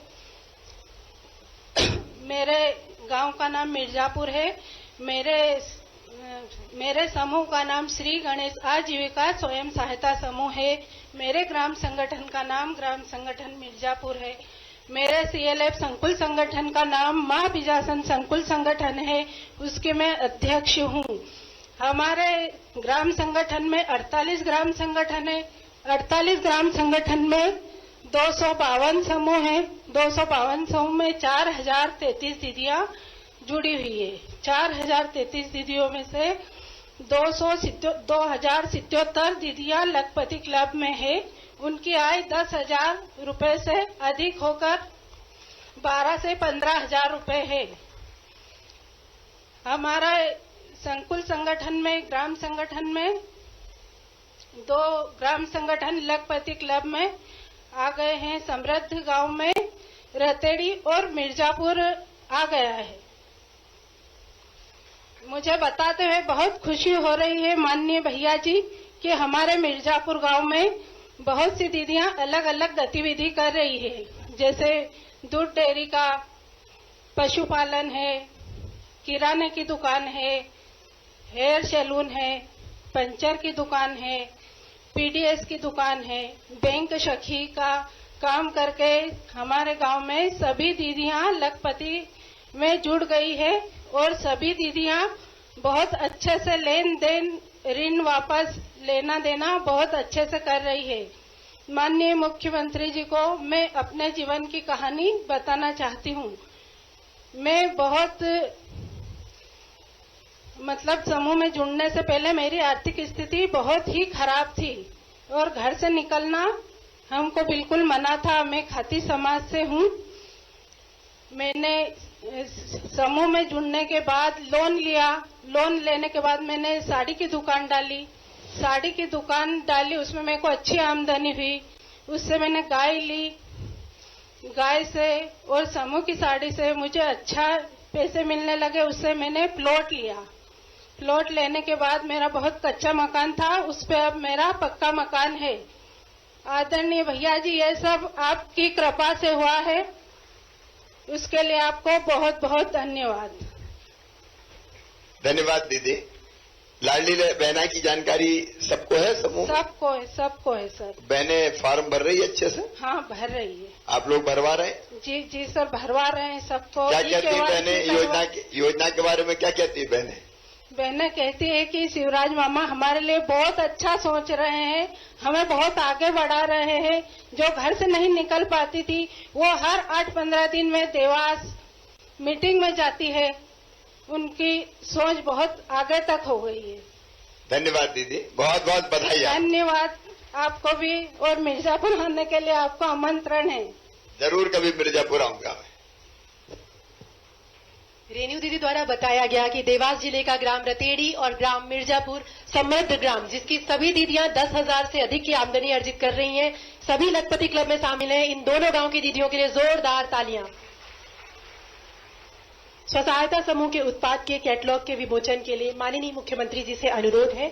मेरे गांव का नाम मिर्जापुर है। मेरे समूह का नाम श्री गणेश आजीविका स्वयं सहायता समूह है। मेरे ग्राम संगठन का नाम ग्राम संगठन मिर्जापुर है। मेरे CLF संकुल संगठन का नाम मां बिजासन संकुल संगठन है, उसके मैं अध्यक्ष हूँ। हमारे ग्राम संगठन में 48 ग्राम संगठन है। 48 ग्राम संगठन में 252 समूह है। 252 समूह में 4033 दीदियां जुड़ी हुई है। 4033 दीदियों में से 2077 दीदियां लखपति क्लब में है। उनकी आय 10,000 रुपए से अधिक होकर 12 से 15,000 रुपए है। हमारा संकुल संगठन में ग्राम संगठन में 2 ग्राम संगठन लखपति क्लब में आ गए हैं। समृद्ध गांव में रतेड़ी और मिर्जापुर आ गया है। मुझे बताते हुए बहुत खुशी हो रही है माननीय भैया जी कि हमारे मिर्जापुर गांव में बहुत सी दीदियां अलग अलग गतिविधि कर रही है, जैसे दूध डेयरी का, पशुपालन है, किराने की दुकान है, हेयर सैलून है, पंचर की दुकान है, PDS की दुकान है, बैंक सखी का काम करके हमारे गांव में सभी दीदियां लखपति में जुड़ गई है और सभी दीदियां बहुत अच्छे से लेन देन, ऋण वापस लेना देना बहुत अच्छे से कर रही है। माननीय मुख्यमंत्री जी को मैं अपने जीवन की कहानी बताना चाहती हूँ। मैं बहुत समूह में जुड़ने से पहले मेरी आर्थिक स्थिति बहुत ही खराब थी और घर से निकलना हमको बिल्कुल मना था। मैं खाती समाज से हूँ। मैंने समूह में जुड़ने के बाद लोन लिया। लोन लेने के बाद मैंने साड़ी की दुकान डाली। साड़ी की दुकान डाली, उसमें मेरे को अच्छी आमदनी हुई। उससे मैंने गाय ली। गाय से और समूह की साड़ी से मुझे अच्छा पैसे मिलने लगे। उससे मैंने प्लॉट लिया। प्लॉट लेने के बाद मेरा बहुत कच्चा मकान था, उस पे अब मेरा पक्का मकान है। आदरणीय भैया जी, ये सब आपकी कृपा से हुआ है, उसके लिए आपको बहुत बहुत धन्यवाद। धन्यवाद दीदी। लाडली बहना की जानकारी सबको है समूह? सबको है सर। बहनें फार्म भर रही है अच्छे से? हाँ, भर रही है। आप लोग भरवा रहे हैं? जी सर, भरवा रहे हैं सबको। क्या कहती है बहनें योजना के बारे में? क्या कहती है बहनें? बहनें कहती है कि शिवराज मामा हमारे लिए बहुत अच्छा सोच रहे हैं, हमें बहुत आगे बढ़ा रहे हैं। जो घर से नहीं निकल पाती थी वो हर 8-15 दिन में देवास मीटिंग में जाती है। उनकी सोच बहुत आगे तक हो गई है। धन्यवाद दीदी, बहुत बहुत बधाई। धन्यवाद आपको भी, और मिर्जापुर आने के लिए आपको आमंत्रण है। जरूर कभी मिर्जापुर आऊंगा। रेणु दीदी द्वारा बताया गया कि देवास जिले का ग्राम रतेड़ी और ग्राम मिर्जापुर समृद्ध ग्राम, जिसकी सभी दीदियां 10,000 से अधिक की आमदनी अर्जित कर रही हैं, सभी लखपति क्लब में शामिल हैं। इन दोनों गांव की दीदियों के लिए जोरदार तालियां। स्वसहायता समूह के उत्पाद के कैटलॉग के विमोचन के लिए माननीय मुख्यमंत्री जी से अनुरोध है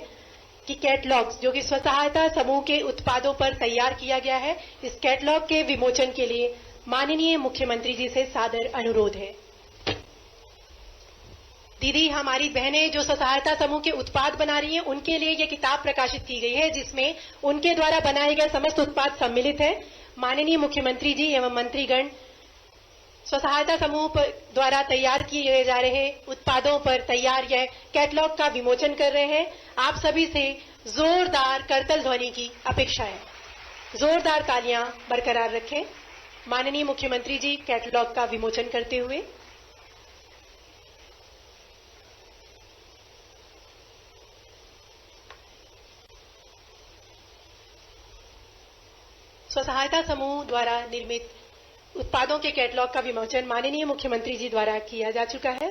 कि कैटलॉग्स जो कि स्वसहायता समूह के उत्पादों पर तैयार किया गया है, इस कैटलॉग के विमोचन के लिए माननीय मुख्यमंत्री जी से सादर अनुरोध है। दीदी, हमारी बहनें जो स्वसहायता समूह के उत्पाद बना रही हैं, उनके लिए ये किताब प्रकाशित की गई है जिसमें उनके द्वारा बनाए गए समस्त उत्पाद सम्मिलित है। माननीय मुख्यमंत्री जी एवं मंत्रीगण स्वसहायता समूह द्वारा तैयार किए जा रहे उत्पादों पर तैयार यह कैटलॉग का विमोचन कर रहे हैं। आप सभी से जोरदार करतल ध्वनि की अपेक्षा है। जोरदार तालियां बरकरार रखें। माननीय मुख्यमंत्री जी कैटलॉग का विमोचन करते हुए। स्वसहायता समूह द्वारा निर्मित उत्पादों के कैटलॉग का विमोचन माननीय मुख्यमंत्री जी द्वारा किया जा चुका है।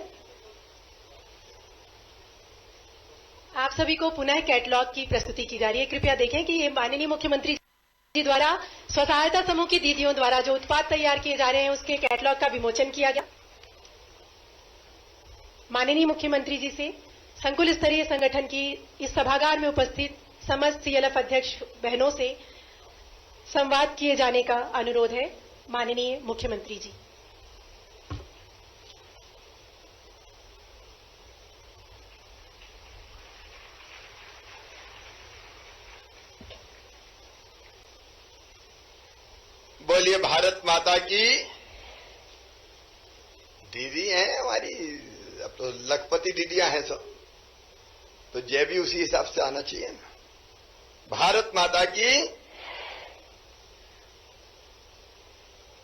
आप सभी को पुनः कैटलॉग की प्रस्तुति की जा रही है। कृपया देखें कि ये माननीय मुख्यमंत्री जी द्वारा स्वसहायता समूह की दीदियों द्वारा जो उत्पाद तैयार किए जा रहे हैं उसके कैटलॉग का विमोचन किया गया। माननीय मुख्यमंत्री जी से संकुल स्तरीय संगठन की इस सभागार में उपस्थित समस्त सीएलएफ अध्यक्ष बहनों से संवाद किए जाने का अनुरोध है। माननीय मुख्यमंत्री जी। बोलिए भारत माता की। दीदी हैं हमारी, अब तो लखपति दीदियां हैं सब, तो जय भी उसी हिसाब से आना चाहिए ना। भारत माता की।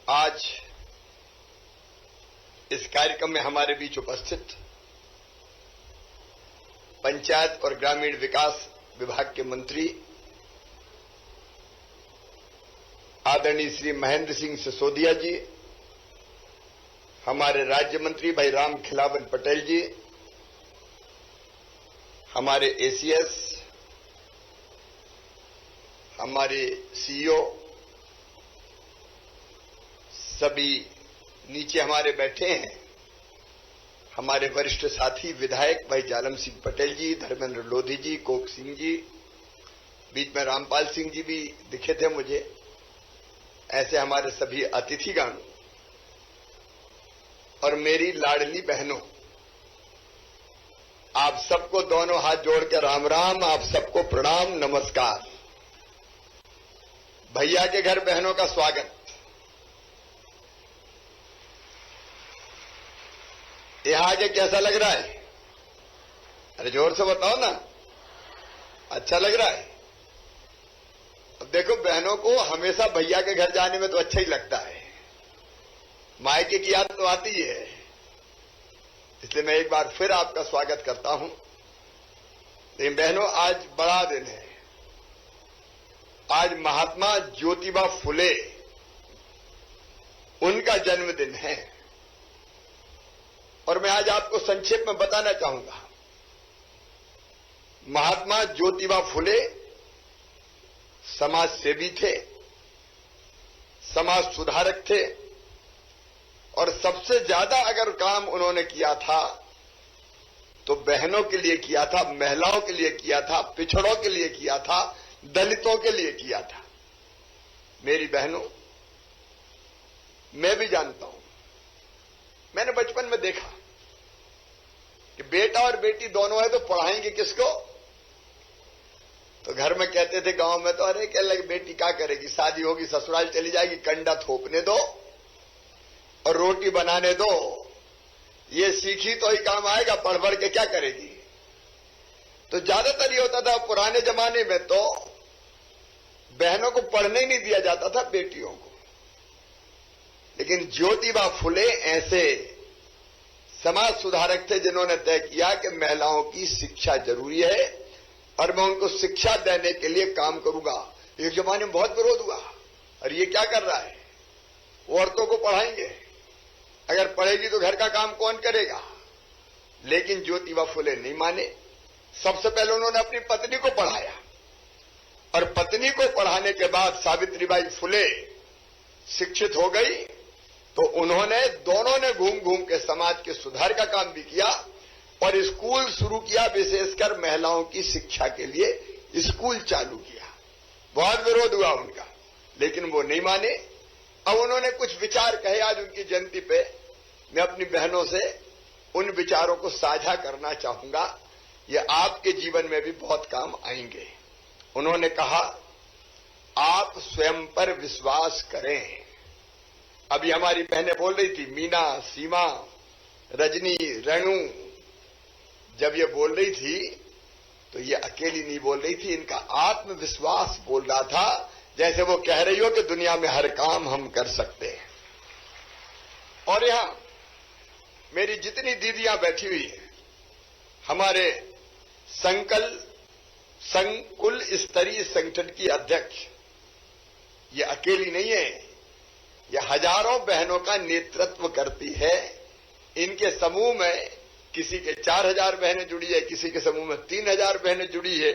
आज इस कार्यक्रम में हमारे बीच उपस्थित पंचायत और ग्रामीण विकास विभाग के मंत्री आदरणीय श्री महेंद्र सिंह सिसोदिया जी, हमारे राज्य मंत्री भाई राम खिलावन पटेल जी, हमारे एसीएस, हमारे सीईओ, सभी नीचे हमारे बैठे हैं, हमारे वरिष्ठ साथी विधायक भाई जालम सिंह पटेल जी, धर्मेंद्र लोधी जी, कोक सिंह जी, बीच में रामपाल सिंह जी भी दिखे थे मुझे। ऐसे हमारे सभी अतिथिगण और मेरी लाडली बहनों, आप सबको दोनों हाथ जोड़ के राम राम, आप सबको प्रणाम नमस्कार। भैया के घर बहनों का स्वागत। यहां आके कैसा लग रहा है? अरे जोर से बताओ ना, अच्छा लग रहा है? अब देखो, बहनों को हमेशा भैया के घर जाने में तो अच्छा ही लगता है, मायके की याद तो आती है। इसलिए मैं एक बार फिर आपका स्वागत करता हूं। लेकिन बहनों, आज बड़ा दिन है। आज महात्मा ज्योतिबा फुले, उनका जन्मदिन है। और मैं आज आपको संक्षेप में बताना चाहूंगा। महात्मा ज्योतिबा फुले समाज सेवी थे, समाज सुधारक थे, और सबसे ज्यादा अगर काम उन्होंने किया था तो बहनों के लिए किया था, महिलाओं के लिए किया था, पिछड़ों के लिए किया था, दलितों के लिए किया था। मेरी बहनों, मैं भी जानता हूं, मैंने बचपन में देखा कि बेटा और बेटी दोनों है तो पढ़ाएंगे किसको? तो घर में कहते थे गांव में तो, अरे क्या लगे बेटी क्या करेगी, शादी होगी ससुराल चली जाएगी, कंडा थोपने दो और रोटी बनाने दो, ये सीखी तो ही काम आएगा, पढ़ पढ़ के क्या करेगी। तो ज्यादातर ये होता था पुराने जमाने में, तो बहनों को पढ़ने ही नहीं दिया जाता था, बेटियों को। लेकिन ज्योतिबा फुले ऐसे समाज सुधारक थे जिन्होंने तय किया कि महिलाओं की शिक्षा जरूरी है और मैं उनको शिक्षा देने के लिए काम करूंगा। एक जमाने में बहुत विरोध हुआ, और ये क्या कर रहा है, वो औरतों को पढ़ाएंगे, अगर पढ़ेगी तो घर का काम कौन करेगा। लेकिन ज्योतिबा फुले नहीं माने। सबसे पहले उन्होंने अपनी पत्नी को पढ़ाया, और पत्नी को पढ़ाने के बाद सावित्रीबाई फुले शिक्षित हो गई, तो उन्होंने दोनों ने घूम घूम के समाज के सुधार का काम भी किया और स्कूल शुरू किया, विशेषकर महिलाओं की शिक्षा के लिए स्कूल चालू किया। बहुत विरोध हुआ उनका, लेकिन वो नहीं माने। अब उन्होंने कुछ विचार कहे, आज उनकी जयंती पे मैं अपनी बहनों से उन विचारों को साझा करना चाहूंगा, ये आपके जीवन में भी बहुत काम आएंगे। उन्होंने कहा, आप स्वयं पर विश्वास करें। अभी हमारी बहनें बोल रही थी, मीना, सीमा, रजनी, रेणु, जब ये बोल रही थी तो ये अकेली नहीं बोल रही थी, इनका आत्मविश्वास बोल रहा था, जैसे वो कह रही हो कि दुनिया में हर काम हम कर सकते हैं। और यहां मेरी जितनी दीदियां बैठी हुई हैं, हमारे संकुल स्तरीय संगठन की अध्यक्ष, ये अकेली नहीं है, ये हजारों बहनों का नेतृत्व करती है। इनके समूह में किसी के 4000 बहनें जुड़ी है, किसी के समूह में 3000 बहनें जुड़ी है,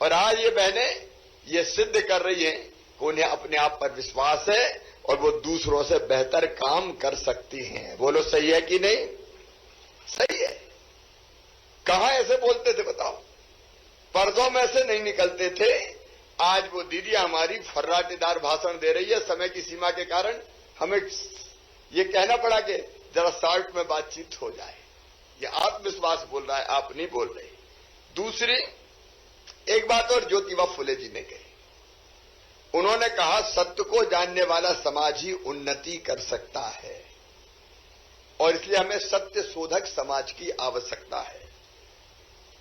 और आज ये बहनें ये सिद्ध कर रही हैं कि उन्हें अपने आप पर विश्वास है और वो दूसरों से बेहतर काम कर सकती हैं। बोलो सही है कि नहीं? सही है। कहां ऐसे बोलते थे बताओ? पर्दों में से नहीं निकलते थे। आज वो दीदी हमारी फर्राटेदार भाषण दे रही है। समय की सीमा के कारण हमें ये कहना पड़ा कि जरा शॉर्ट में बातचीत हो जाए। ये आत्मविश्वास बोल रहा है, आप नहीं बोल रहे। दूसरी एक बात और ज्योतिबा फुले जी ने कही, उन्होंने कहा, सत्य को जानने वाला समाज ही उन्नति कर सकता है, और इसलिए हमें सत्य शोधक समाज की आवश्यकता है।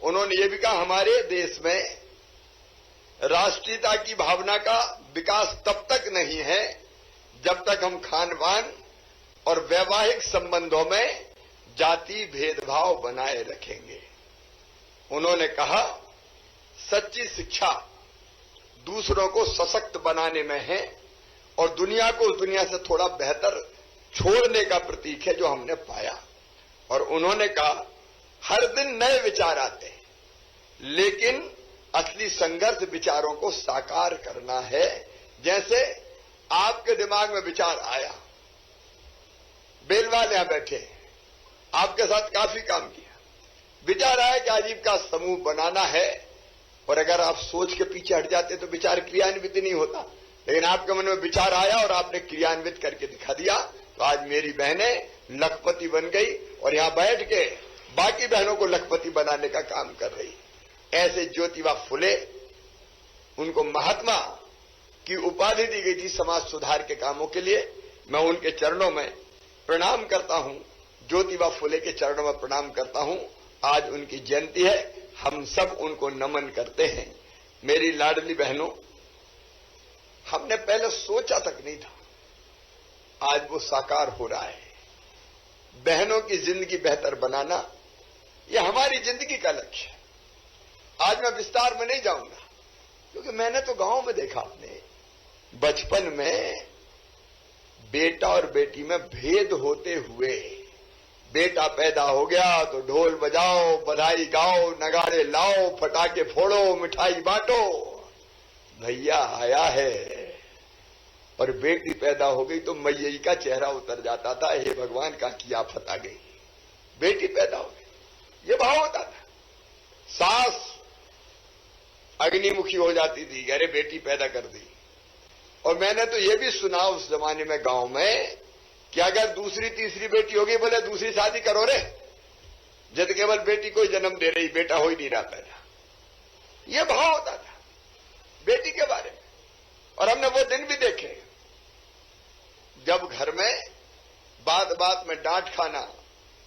उन्होंने ये भी कहा, हमारे देश में राष्ट्रीयता की भावना का विकास तब तक नहीं है जब तक हम खान पान और वैवाहिक संबंधों में जाति भेदभाव बनाए रखेंगे। उन्होंने कहा, सच्ची शिक्षा दूसरों को सशक्त बनाने में है और दुनिया को उस दुनिया से थोड़ा बेहतर छोड़ने का प्रतीक है जो हमने पाया। और उन्होंने कहा, हर दिन नए विचार आते हैं, लेकिन असली संघर्ष विचारों को साकार करना है। जैसे आपके दिमाग में विचार आया, बेलवाल यहां बैठे, आपके साथ काफी काम किया, विचार आया कि आजीविका समूह बनाना है, और अगर आप सोच के पीछे हट जाते तो विचार क्रियान्वित नहीं होता। लेकिन आपके मन में विचार आया और आपने क्रियान्वित करके दिखा दिया, तो आज मेरी बहनें लखपति बन गई और यहां बैठ के बाकी बहनों को लखपति बनाने का काम कर रही। ऐसे ज्योतिबा फुले, उनको महात्मा की उपाधि दी गई थी समाज सुधार के कामों के लिए। मैं उनके चरणों में प्रणाम करता हूं, ज्योतिबा फुले के चरणों में प्रणाम करता हूं। आज उनकी जयंती है, हम सब उनको नमन करते हैं। मेरी लाडली बहनों, हमने पहले सोचा तक नहीं था, आज वो साकार हो रहा है। बहनों की जिंदगी बेहतर बनाना, यह हमारी जिंदगी का लक्ष्य है। आज मैं विस्तार में नहीं जाऊंगा, क्योंकि मैंने तो गांव में देखा, अपने बचपन में बेटा और बेटी में भेद होते हुए, बेटा पैदा हो गया तो ढोल बजाओ, बधाई गाओ, नगाड़े लाओ, पटाखे फोड़ो, मिठाई बांटो, भैया आया है। और बेटी पैदा हो गई तो मैया का चेहरा उतर जाता था, हे भगवान का की आफत आ गई, बेटी पैदा हो गई, ये भाव होता था। सास अग्निमुखी हो जाती थी, अरे बेटी पैदा कर दी। और मैंने तो ये भी सुना उस जमाने में गांव में कि अगर दूसरी तीसरी बेटी होगी, बोले दूसरी शादी करो रे, जब केवल बेटी को जन्म दे रही, बेटा हो ही नहीं रहा पैदा। यह भाव होता था बेटी के बारे में। और हमने वो दिन भी देखे जब घर में बात बात में डांट खाना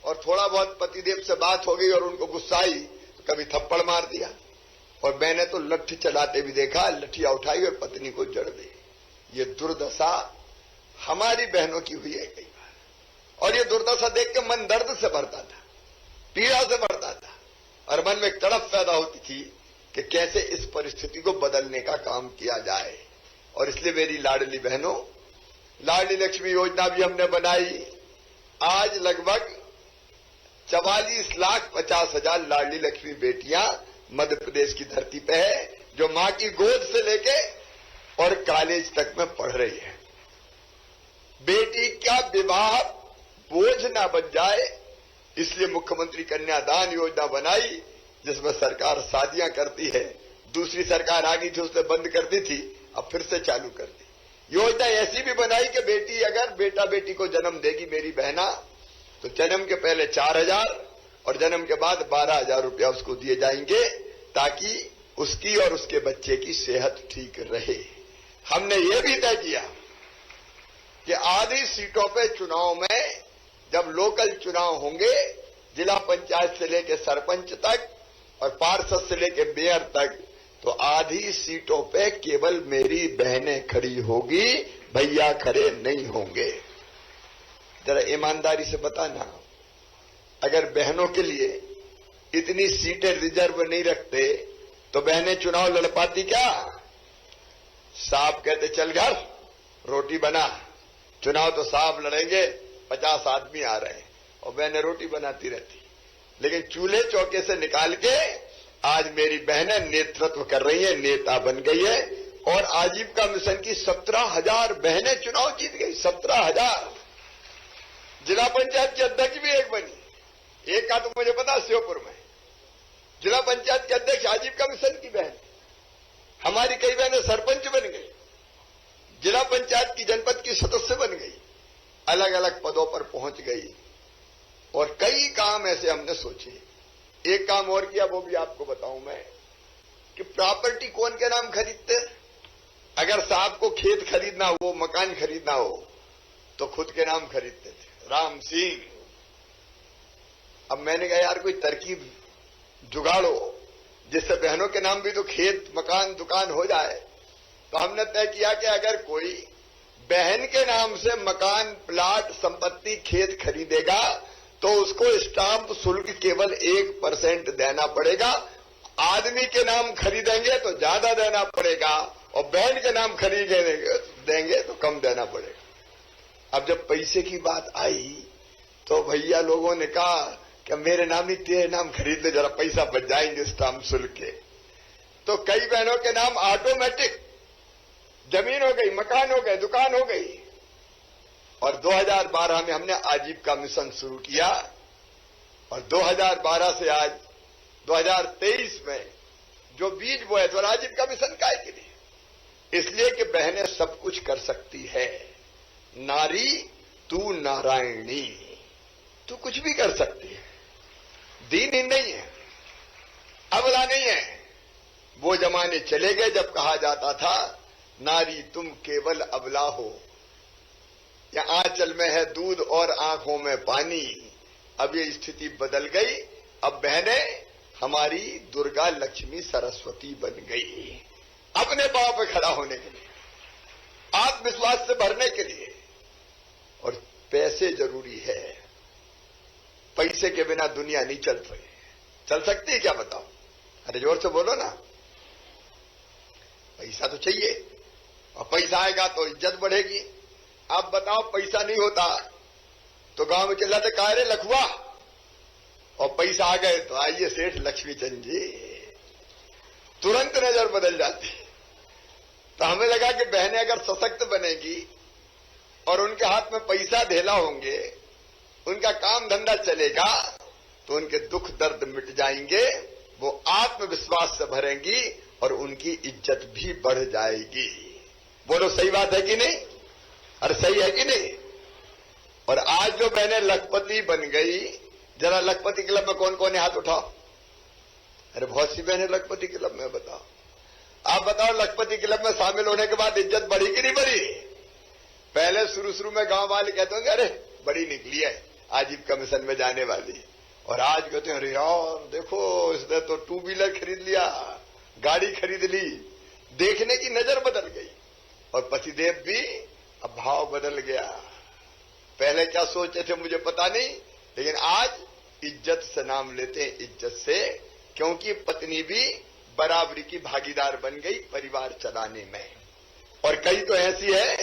और थोड़ा बहुत पतिदेव से बात हो गई और उनको गुस्सा आई तो कभी थप्पड़ मार दिया। और मैंने तो लट्ठी चलाते भी देखा, लट्ठिया उठाई और पत्नी को जड़ दी। ये दुर्दशा हमारी बहनों की हुई है कई बार। और ये दुर्दशा देख के मन दर्द से भरता था, पीड़ा से भरता था, और मन में एक तड़प पैदा होती थी कि कैसे इस परिस्थिति को बदलने का काम किया जाए। और इसलिए मेरी लाडली बहनों, लाडली लक्ष्मी योजना भी हमने बनाई। आज लगभग 44,50,000 लाडली लक्ष्मी बेटियां मध्य प्रदेश की धरती पे है, जो मां की गोद से लेके और कॉलेज तक में पढ़ रही है। बेटी का विवाह बोझ ना बन जाए, इसलिए मुख्यमंत्री कन्यादान योजना बनाई, जिसमें सरकार शादियां करती है। दूसरी सरकार आ गई थी, उसने बंद कर दी थी, अब फिर से चालू कर दी। योजना ऐसी भी बनाई कि बेटी अगर बेटा बेटी को जन्म देगी मेरी बहना, तो जन्म के पहले 4,000 और जन्म के बाद 12,000 रुपया उसको दिए जाएंगे, ताकि उसकी और उसके बच्चे की सेहत ठीक रहे। हमने ये भी तय किया कि आधी सीटों पे चुनाव में, जब लोकल चुनाव होंगे, जिला पंचायत से लेकर सरपंच तक और पार्षद से लेकर मेयर तक, तो आधी सीटों पे केवल मेरी बहनें खड़ी होगी, भैया खड़े नहीं होंगे। जरा ईमानदारी से बताना, अगर बहनों के लिए इतनी सीटें रिजर्व नहीं रखते तो बहनें चुनाव लड़ पाती क्या? साहब कहते चल घर रोटी बना, चुनाव तो साहब लड़ेंगे, 50 आदमी आ रहे हैं, और बहनें रोटी बनाती रहती। लेकिन चूल्हे चौके से निकाल के आज मेरी बहनें नेतृत्व कर रही है, नेता बन गई है। और आजीविका मिशन की 17,000 बहनें चुनाव जीत गई, 17,000। जिला पंचायत की अध्यक्ष भी एक बनी, एक का तो मुझे पता श्योपुर में जिला पंचायत के अध्यक्ष आजीविका मिशन की बहन। हमारी कई बहनें सरपंच बन गई, जिला पंचायत की जनपद की सदस्य बन गई, अलग अलग पदों पर पहुंच गई। और कई काम ऐसे हमने सोचे। एक काम और किया, वो भी आपको बताऊं मैं, कि प्रॉपर्टी कौन के नाम खरीदते? अगर साहब को खेत खरीदना हो, मकान खरीदना हो, तो खुद के नाम खरीदते थे, राम सिंह। अब मैंने कहा यार कोई तरकीब जुगाड़ो जिससे बहनों के नाम भी तो खेत मकान दुकान हो जाए। तो हमने तय किया कि अगर कोई बहन के नाम से मकान प्लाट संपत्ति खेत खरीदेगा तो उसको स्टाम्प शुल्क केवल 1% देना पड़ेगा। आदमी के नाम खरीदेंगे तो ज्यादा देना पड़ेगा, और बहन के नाम देंगे तो कम देना पड़ेगा। अब जब पैसे की बात आई तो भैया लोगों ने कहा कि मेरे नाम नहीं तेरे नाम खरीद ले, जरा पैसा बच जाएंगे स्टाम्प शुल्क के। तो कई बहनों के नाम ऑटोमेटिक जमीन हो गई, मकान हो गए, दुकान हो गई। और 2012 में हमने आजीविका मिशन शुरू किया, और 2012 से आज 2023 में जो बीज बोए तो आजीविका मिशन काय के लिए? इसलिए कि बहनें सब कुछ कर सकती है। नारी तू नारायणी, तू कुछ भी कर सकती है, दीनहीन नहीं है, अबला नहीं है। वो जमाने चले गए जब कहा जाता था नारी तुम केवल अबला हो, या आंचल में है दूध और आंखों में पानी। अब ये स्थिति बदल गई। अब बहनें हमारी दुर्गा लक्ष्मी सरस्वती बन गई, अपने पांव पे खड़ा होने के लिए, आत्मविश्वास से भरने के लिए। और पैसे जरूरी है, पैसे के बिना दुनिया नहीं चल सकती है क्या? बताओ, अरे जोर से बोलो ना। पैसा तो चाहिए, और पैसा आएगा तो इज्जत बढ़ेगी। आप बताओ, पैसा नहीं होता तो गांव में चिल्लाते कहा रे लखुआ, और पैसा आ गए तो आइए सेठ लक्ष्मीचंद जी, तुरंत नजर बदल जाती। तो हमें लगा कि बहनें अगर सशक्त बनेगी और उनके हाथ में पैसा धेला होंगे, उनका काम धंधा चलेगा, तो उनके दुख दर्द मिट जाएंगे, वो आत्मविश्वास से भरेंगी और उनकी इज्जत भी बढ़ जाएगी। बोलो सही बात है कि नहीं? अरे सही है कि नहीं? और आज जो बहनें लखपति बन गई, जरा लखपति क्लब में कौन कौन है हाथ उठाओ। अरे बहुत सी बहनें लखपति क्लब में, बताओ। आप बताओ लखपति क्लब में शामिल होने के बाद इज्जत बढ़ी कि नहीं बढ़ी? पहले शुरू में गांव वाले कहते होंगे अरे बड़ी निकली है आजीविका मिशन में जाने वाली, और आज कहते हैं अरे यार देखो इसने तो 2 व्हीलर खरीद लिया, गाड़ी खरीद ली। देखने की नजर बदल गई और पतिदेव भी अब भाव बदल गया। पहले क्या सोचे थे मुझे पता नहीं, लेकिन आज इज्जत से नाम लेते हैं, इज्जत से, क्योंकि पत्नी भी बराबरी की भागीदार बन गई परिवार चलाने में। और कई तो ऐसी है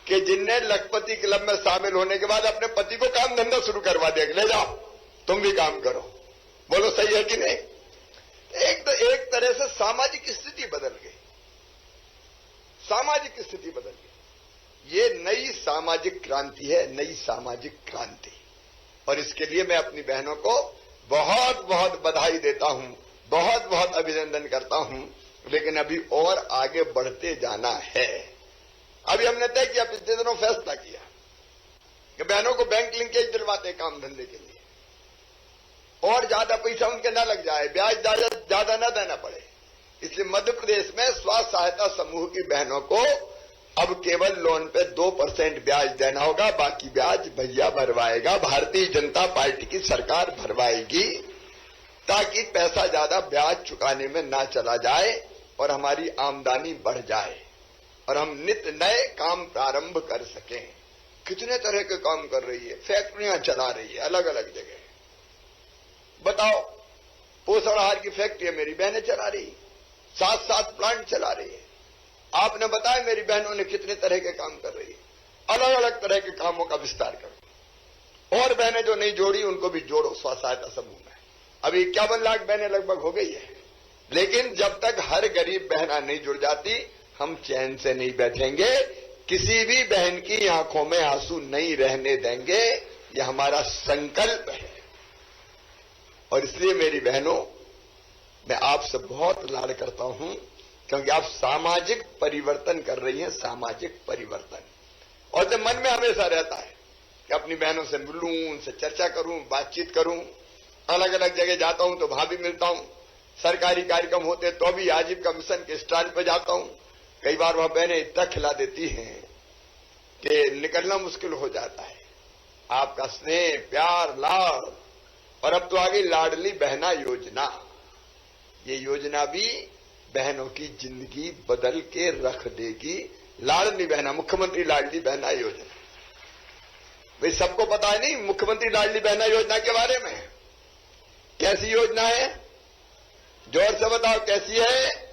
कि जिनने लखपति क्लब में शामिल होने के बाद अपने पति को काम धंधा शुरू करवा दिया, ले जाओ तुम भी काम करो। बोलो सही है कि नहीं? एक तरह से सामाजिक स्थिति बदल गई, सामाजिक स्थिति बदल गई। ये नई सामाजिक क्रांति है, नई सामाजिक क्रांति। और इसके लिए मैं अपनी बहनों को बहुत बहुत बधाई देता हूं, बहुत बहुत अभिनंदन करता हूं। लेकिन अभी और आगे बढ़ते जाना है। अभी हमने तय किया, पिछले दिनों फैसला किया कि बहनों को बैंक लिंकेज दिलवाते काम धंधे के लिए, और ज्यादा पैसा उनके न लग जाए, ब्याज ज्यादा न देना पड़े। इसलिए मध्य प्रदेश में स्वयं सहायता समूह की बहनों को अब केवल लोन पे 2% ब्याज देना होगा, बाकी ब्याज भैया भरवाएगा, भारतीय जनता पार्टी की सरकार भरवाएगी, ताकि पैसा ज्यादा ब्याज चुकाने में ना चला जाए और हमारी आमदनी बढ़ जाए और हम नित्य नए काम प्रारंभ कर सकें। कितने तरह के काम कर रही है, फैक्ट्रियां चला रही है अलग अलग जगह। बताओ, पोषण आहार की फैक्ट्री मेरी बहनें चला रही, 7 प्लांट चला रही है। आपने बताया मेरी बहनों ने कितने तरह के काम कर रही है। अलग अलग तरह के कामों का विस्तार करो, और बहनें जो नहीं जोड़ी उनको भी जोड़ो स्व सहायता समूह में। अभी 51 लाख बहनें लगभग हो गई है, लेकिन जब तक हर गरीब बहना नहीं जुड़ जाती हम चैन से नहीं बैठेंगे। किसी भी बहन की आंखों में आंसू नहीं रहने देंगे, यह हमारा संकल्प है। और इसलिए मेरी बहनों, मैं आपसे बहुत लाड करता हूं, क्योंकि आप सामाजिक परिवर्तन कर रही हैं, सामाजिक परिवर्तन। और जो मन में हमेशा रहता है कि अपनी बहनों से मिलूं, उनसे चर्चा करूं, बातचीत करूं। अलग अलग जगह जाता हूं तो वहां भी मिलता हूं, सरकारी कार्यक्रम होते तो भी आजीविका मिशन के स्टॉल पर जाता हूं। कई बार वहां बहनें इतना खिला देती हैं कि निकलना मुश्किल हो जाता है। आपका स्नेह, प्यार, लाड, और अब तो आ गई लाडली बहना योजना। ये योजना भी बहनों की जिंदगी बदल के रख देगी। लाडली बहना, मुख्यमंत्री लाडली बहना योजना, भाई सबको पता है नहीं मुख्यमंत्री लाडली बहना योजना के बारे में? कैसी योजना है? जोर से बताओ कैसी है?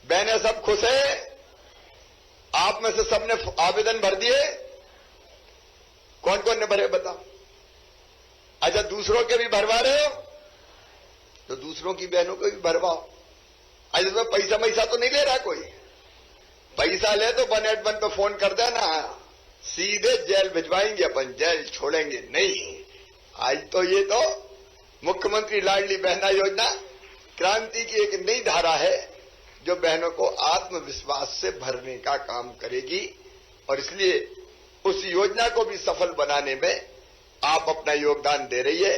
बहनें सब खुश है? आप में से सबने आवेदन भर दिए? कौन कौन ने भरे बताओ? अच्छा, दूसरों के भी भरवा रहे हो तो दूसरों की बहनों को भी भरवाओ। अच्छा, इसमें पैसा तो नहीं ले रहा कोई? पैसा ले तो 181 पे फोन कर देना, सीधे जेल भिजवाएंगे अपन, जेल छोड़ेंगे नहीं। आज तो ये तो मुख्यमंत्री लाडली बहना योजना क्रांति की एक नई धारा है, जो बहनों को आत्मविश्वास से भरने का काम करेगी। और इसलिए उस योजना को भी सफल बनाने में आप अपना योगदान दे रही है।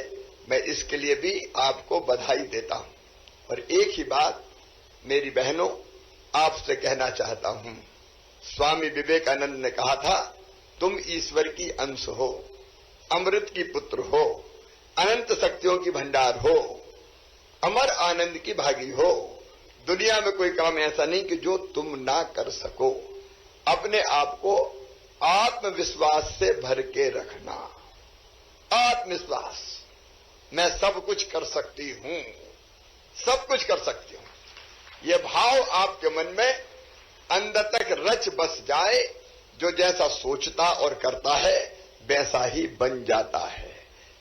मैं इसके लिए भी आपको बधाई देता हूं। और एक ही बात मेरी बहनों आपसे कहना चाहता हूं। स्वामी विवेकानंद ने कहा था, तुम ईश्वर की अंश हो, अमृत की पुत्र हो, अनंत शक्तियों की भंडार हो, अमर आनंद की भागी हो। दुनिया में कोई काम ऐसा नहीं कि जो तुम ना कर सको। अपने आप को आत्मविश्वास से भर के रखना। आत्मविश्वास, मैं सब कुछ कर सकती हूं, सब कुछ कर सकती हूं। यह भाव आपके मन में अंदर तक रच बस जाए। जो जैसा सोचता और करता है वैसा ही बन जाता है।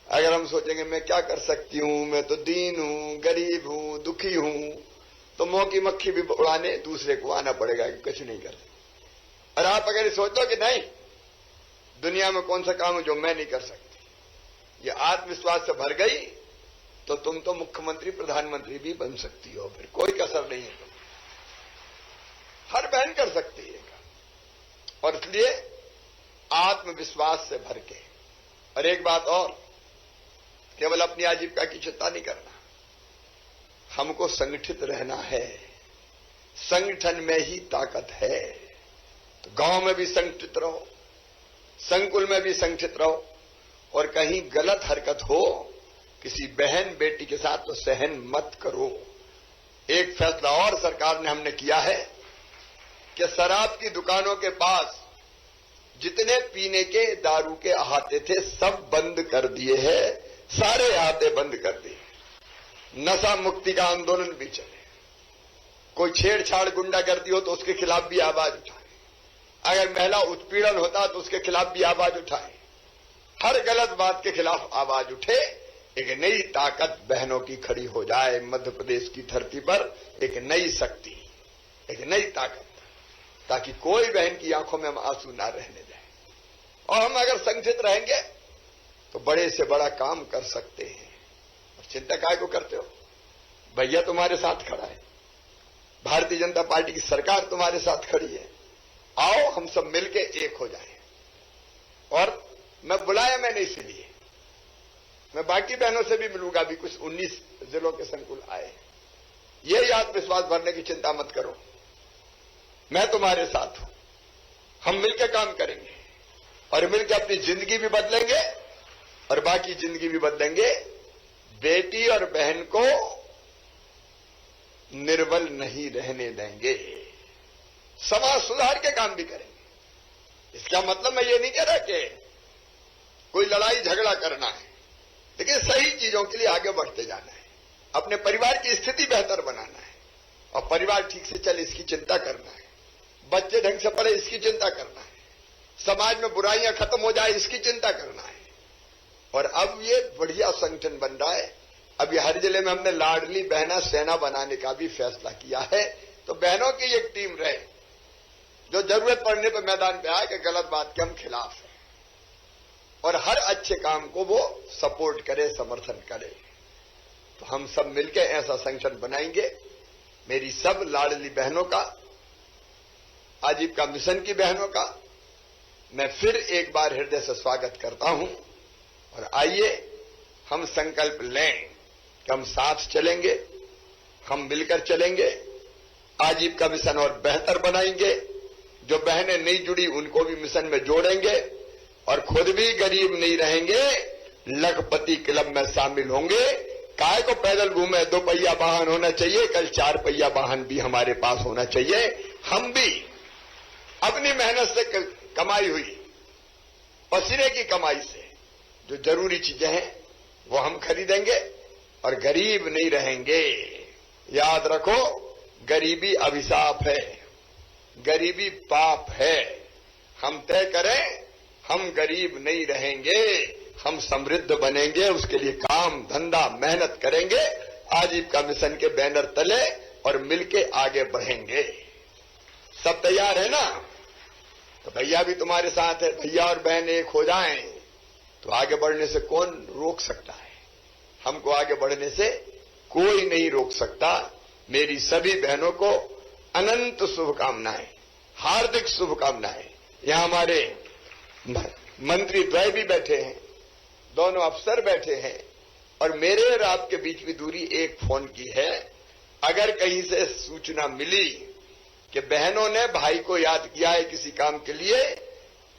अगर हम सोचेंगे मैं क्या कर सकती हूं, मैं तो दीन हूं, गरीब हूं, दुखी हूं, तो मोह की मक्खी भी उड़ाने दूसरे को आना पड़ेगा कि कुछ नहीं कर सकते। और आप अगर सोचो कि नहीं, दुनिया में कौन सा काम है जो मैं नहीं कर सकती, ये आत्मविश्वास से भर गई, तो तुम तो मुख्यमंत्री प्रधानमंत्री भी बन सकती हो। फिर कोई कसर नहीं है, हर बहन कर सकती है। और इसलिए आत्मविश्वास से भर के। और एक बात और, केवल अपनी आजीविका की चिंता नहीं करना, हमको संगठित रहना है। संगठन में ही ताकत है। तो गांव में भी संगठित रहो, संकुल में भी संगठित रहो, और कहीं गलत हरकत हो किसी बहन बेटी के साथ तो सहन मत करो। एक फैसला और सरकार ने हमने किया है कि शराब की दुकानों के पास जितने पीने के दारू के अहाते थे सब बंद कर दिए हैं, सारे अहाते बंद कर दिए। नशा मुक्ति का आंदोलन भी चले। कोई छेड़छाड़ गुंडागर्दी हो तो उसके खिलाफ भी आवाज उठाए, अगर महिला उत्पीड़न होता तो उसके खिलाफ भी आवाज उठाए। हर गलत बात के खिलाफ आवाज उठे, एक नई ताकत बहनों की खड़ी हो जाए। मध्य प्रदेश की धरती पर एक नई शक्ति, एक नई ताकत, ताकि कोई बहन की आंखों में हम आंसू ना रहने दें। और हम अगर संगठित रहेंगे तो बड़े से बड़ा काम कर सकते हैं। और चिंता काहे को करते हो? भैया तुम्हारे साथ खड़ा है, भारतीय जनता पार्टी की सरकार तुम्हारे साथ खड़ी है। आओ हम सब मिलके एक हो जाएं। और मैं बुलाया मैंने इसीलिए, मैं बाकी बहनों से भी मिलूंगा। अभी कुछ 19 जिलों के संकुल आए। यही आत्मविश्वास भरने की चिंता मत करो, मैं तुम्हारे साथ हूं। हम मिलकर काम करेंगे और मिलकर अपनी जिंदगी भी बदलेंगे और बाकी जिंदगी भी बदलेंगे। बेटी और बहन को निर्बल नहीं रहने देंगे, समाज सुधार के काम भी करेंगे। इसका मतलब मैं ये नहीं कह रहा कि कोई लड़ाई झगड़ा करना है, लेकिन सही चीजों के लिए आगे बढ़ते जाना है। अपने परिवार की स्थिति बेहतर बनाना है और परिवार ठीक से चले इसकी चिंता करना है। बच्चे ढंग से पढ़े इसकी चिंता करना है। समाज में बुराइयां खत्म हो जाए इसकी चिंता करना है। और अब ये बढ़िया संगठन बन रहा है। अब ये हर जिले में हमने लाडली बहना सेना बनाने का भी फैसला किया है। तो बहनों की एक टीम रहे जो जरूरत पड़ने पर मैदान पे आए कि गलत बात के हम खिलाफ हैं और हर अच्छे काम को वो सपोर्ट करे, समर्थन करे। तो हम सब मिलकर ऐसा संगठन बनाएंगे। मेरी सब लाडली बहनों का, आजीविका मिशन की बहनों का मैं फिर एक बार हृदय से स्वागत करता हूं। और आइए हम संकल्प लें कि हम साथ चलेंगे, हम मिलकर चलेंगे, आजीविका मिशन और बेहतर बनाएंगे। जो बहनें नहीं जुड़ी उनको भी मिशन में जोड़ेंगे और खुद भी गरीब नहीं रहेंगे, लखपति क्लब में शामिल होंगे। काय को पैदल घूमे, 2 पहिया वाहन होना चाहिए, कल 4 पहिया वाहन भी हमारे पास होना चाहिए। हम भी अपनी मेहनत से कमाई हुई, पसीने की कमाई से जो जरूरी चीजें हैं वो हम खरीदेंगे और गरीब नहीं रहेंगे। याद रखो, गरीबी अभिशाप है, गरीबी पाप है। हम तय करें हम गरीब नहीं रहेंगे, हम समृद्ध बनेंगे। उसके लिए काम धंधा मेहनत करेंगे, आजीविका मिशन के बैनर तले और मिलके आगे बढ़ेंगे। सब तैयार है ना? तो भैया भी तुम्हारे साथ है। भैया और बहन एक हो जाएं तो आगे बढ़ने से कौन रोक सकता है? हमको आगे बढ़ने से कोई नहीं रोक सकता। मेरी सभी बहनों को अनंत शुभकामनाएं, हार्दिक शुभकामनाएं। यहां हमारे मंत्री द्वय भी बैठे हैं, दोनों अफसर बैठे हैं और मेरे और आपके बीच की दूरी एक फोन की है। अगर कहीं से सूचना मिली कि बहनों ने भाई को याद किया है किसी काम के लिए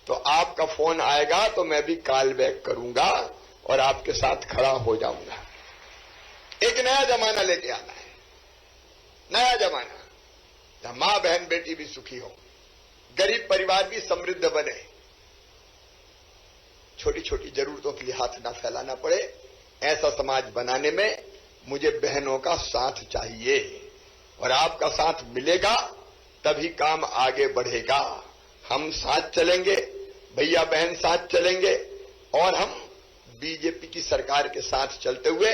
तो आपका फोन आएगा, तो मैं भी कॉल बैक करूंगा और आपके साथ खड़ा हो जाऊंगा। एक नया जमाना लेके आना है, नया जमाना जहां मां बहन बेटी भी सुखी हो, गरीब परिवार भी समृद्ध बने, छोटी छोटी जरूरतों के लिए हाथ ना फैलाना पड़े। ऐसा समाज बनाने में मुझे बहनों का साथ चाहिए और आपका साथ मिलेगा तभी काम आगे बढ़ेगा। हम साथ चलेंगे, भैया बहन साथ चलेंगे और हम बीजेपी की सरकार के साथ चलते हुए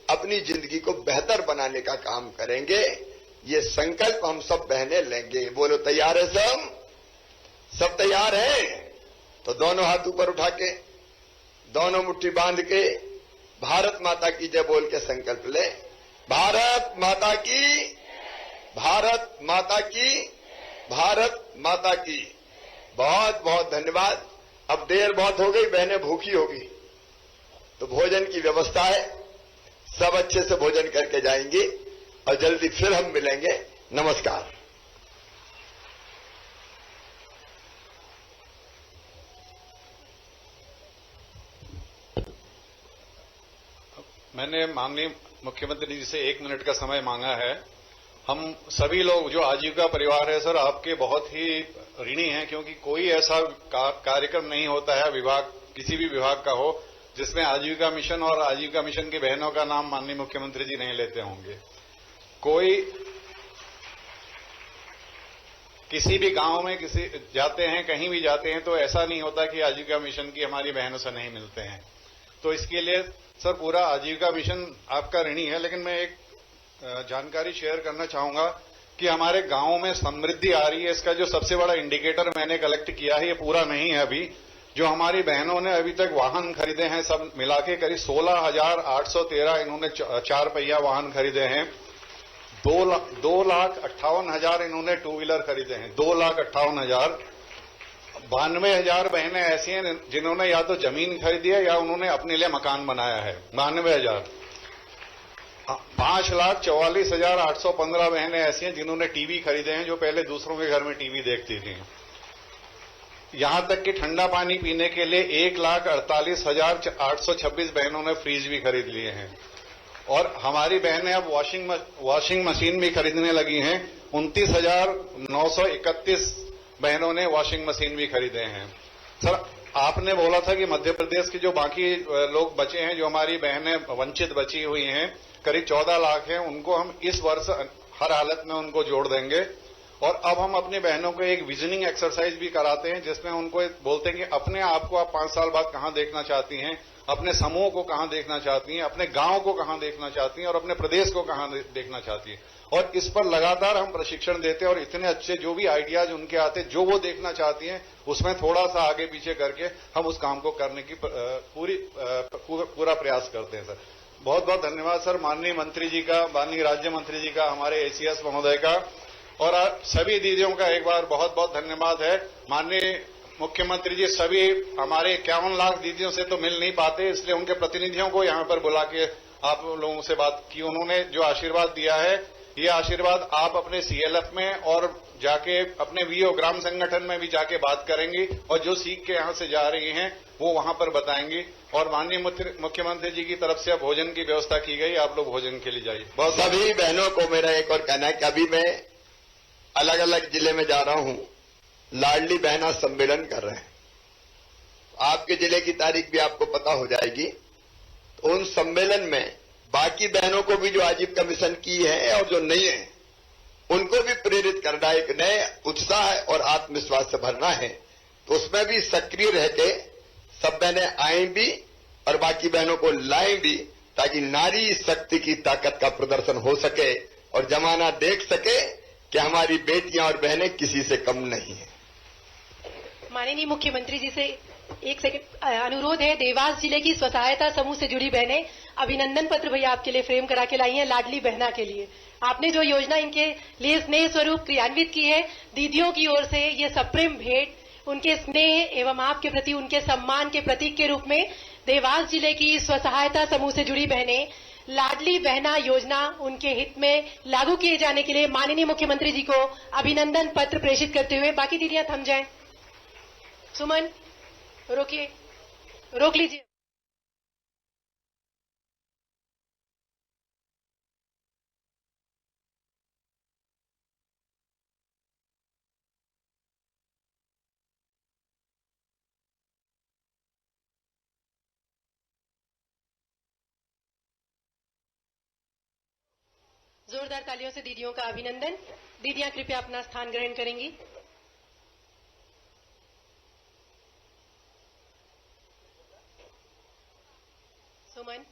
अपनी जिंदगी को बेहतर बनाने का काम करेंगे। ये संकल्प हम सब बहनें लेंगे। बोलो तैयार है सब? सब तैयार हैं? तो दोनों हाथ ऊपर उठा के, दोनों मुट्ठी बांध के भारत माता की जय बोल के संकल्प ले। भारत माता की, भारत माता की, भारत माता की। बहुत बहुत धन्यवाद। अब देर बहुत हो गई, बहनें भूखी होगी। तो भोजन की व्यवस्था है, सब अच्छे से भोजन करके जाएंगे और जल्दी फिर हम मिलेंगे। नमस्कार। मैंने माननीय मुख्यमंत्री जी से 1 मिनट का समय मांगा है। हम सभी लोग जो आजीविका परिवार है सर, आपके बहुत ही ऋणी हैं, क्योंकि कोई ऐसा कार्यक्रम नहीं होता है विभाग, किसी भी विभाग का हो, जिसमें आजीविका मिशन और आजीविका मिशन की बहनों का नाम माननीय मुख्यमंत्री जी नहीं लेते होंगे। कोई किसी भी गांव में किसी जाते हैं, कहीं भी जाते हैं, तो ऐसा नहीं होता कि आजीविका मिशन की हमारी बहनों से नहीं मिलते हैं। तो इसके लिए सर पूरा आजीविका मिशन आपका ऋणी है। लेकिन मैं एक जानकारी शेयर करना चाहूंगा कि हमारे गांव में समृद्धि आ रही है। इसका जो सबसे बड़ा इंडिकेटर मैंने कलेक्ट किया है, ये पूरा नहीं है अभी, जो हमारी बहनों ने अभी तक वाहन खरीदे हैं, सब मिला के करीब 16,813 इन्होंने 4 पहिया वाहन खरीदे हैं। 2,58,000 इन्होंने 2 व्हीलर खरीदे हैं। 2,58,000। 92,000 बहनें ऐसी हैं जिन्होंने या तो जमीन खरीदी है या उन्होंने अपने लिए मकान बनाया है। 92,000। 5,44,815 बहनें ऐसी हैं जिन्होंने टीवी खरीदे हैं, जो पहले दूसरों के घर में टीवी देखती थी। यहां तक कि ठंडा पानी पीने के लिए 1,48,826 बहनों ने फ्रिज भी खरीद लिए हैं। और हमारी बहनें अब वॉशिंग मशीन भी खरीदने लगी हैं। 29,931 बहनों ने वॉशिंग मशीन भी खरीदे हैं। सर, आपने बोला था कि मध्य प्रदेश के जो बाकी लोग बचे हैं, जो हमारी बहनें वंचित बची हुई हैं, करीब 14 लाख हैं, उनको हम इस वर्ष हर हालत में उनको जोड़ देंगे। और अब हम अपनी बहनों को एक विजनिंग एक्सरसाइज भी कराते हैं, जिसमें उनको बोलते हैं कि अपने आप को आप 5 साल बाद कहां देखना चाहती हैं, अपने समूह को कहां देखना चाहती हैं, अपने गांव को कहां देखना चाहती हैं और अपने प्रदेश को कहां देखना चाहती हैं। और इस पर लगातार हम प्रशिक्षण देते हैं और इतने अच्छे जो भी आइडियाज उनके आते, जो वो देखना चाहती हैं, उसमें थोड़ा सा आगे पीछे करके हम उस काम को करने की पूरा प्रयास करते हैं। सर, बहुत बहुत धन्यवाद सर, माननीय मंत्री जी का, माननीय राज्य मंत्री जी का, हमारे एसीएस महोदय का, और सभी दीदियों का एक बार बहुत बहुत धन्यवाद है। माननीय मुख्यमंत्री जी सभी हमारे 51 लाख दीदियों से तो मिल नहीं पाते, इसलिए उनके प्रतिनिधियों को यहां पर बुला के आप लोगों से बात की। उन्होंने जो आशीर्वाद दिया है, ये आशीर्वाद आप अपने सीएलएफ में और जाके अपने वीओ ग्राम संगठन में भी जाके बात करेंगी, और जो सीख के यहां से जा रही हैं वो वहां पर बताएंगी। और माननीय मुख्यमंत्री जी की तरफ से अब भोजन की व्यवस्था की गई, आप लोग भोजन के लिए जाइए। बहुत सभी बहनों को मेरा एक और कहना है कि अभी मैं अलग अलग जिले में जा रहा हूं, लाडली बहना सम्मेलन कर रहे हैं। आपके जिले की तारीख भी आपको पता हो जाएगी। तो उन सम्मेलन में बाकी बहनों को भी जो आजीविका मिशन की है और जो नहीं है, उनको भी प्रेरित करना, एक नए उत्साह और आत्मविश्वास से भरना है। तो उसमें भी सक्रिय रह के सब बहनें आए भी और बाकी बहनों को लाएं भी, ताकि नारी शक्ति की ताकत का प्रदर्शन हो सके और जमाना देख सके कि हमारी बेटियां और बहनें किसी से कम नहीं है। माननीय मुख्यमंत्री जी से एक सेकंड अनुरोध है। देवास जिले की स्व सहायता समूह से जुड़ी बहनें अभिनंदन पत्र भैया आपके लिए फ्रेम करा के लाई हैं, लाडली बहना के लिए। आपने जो योजना इनके लिए स्नेह स्वरूप क्रियान्वित की है, दीदियों की ओर से ये सप्रेम भेंट उनके स्नेह एवं आपके प्रति उनके सम्मान के प्रतीक के रूप में देवास जिले की स्व सहायता समूह से जुड़ी बहनें लाडली बहना योजना उनके हित में लागू किए जाने के लिए माननीय मुख्यमंत्री जी को अभिनंदन पत्र प्रेषित करते हुए, बाकी दीदियां थम जाएं। सुमन रोकिए, रोक लीजिए। जोरदार तालियों से दीदियों का अभिनंदन। दीदियां कृपया अपना स्थान ग्रहण करेंगी। सुमन,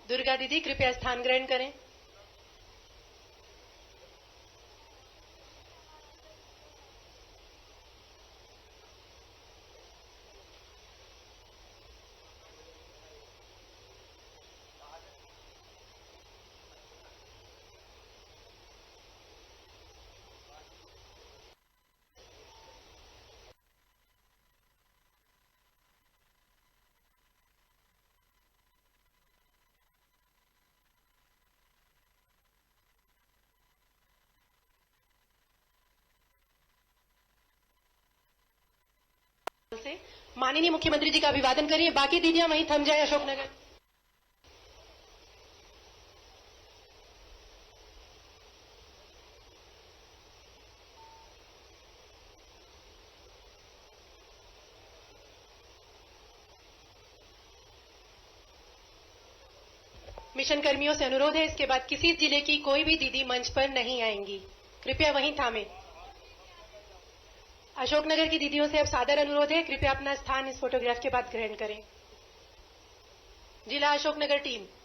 दुर्गा दीदी कृपया स्थान ग्रहण करें। से माननीय मुख्यमंत्री जी का अभिवादन करिए। बाकी दीदियां वहीं थम जाए अशोकनगर। मिशन कर्मियों से अनुरोध है, इसके बाद किसी जिले की कोई भी दीदी मंच पर नहीं आएंगी। कृपया वहीं थामे। अशोकनगर की दीदियों से अब सादर अनुरोध है, कृपया अपना स्थान इस फोटोग्राफ के बाद ग्रहण करें। जिला अशोकनगर टीम।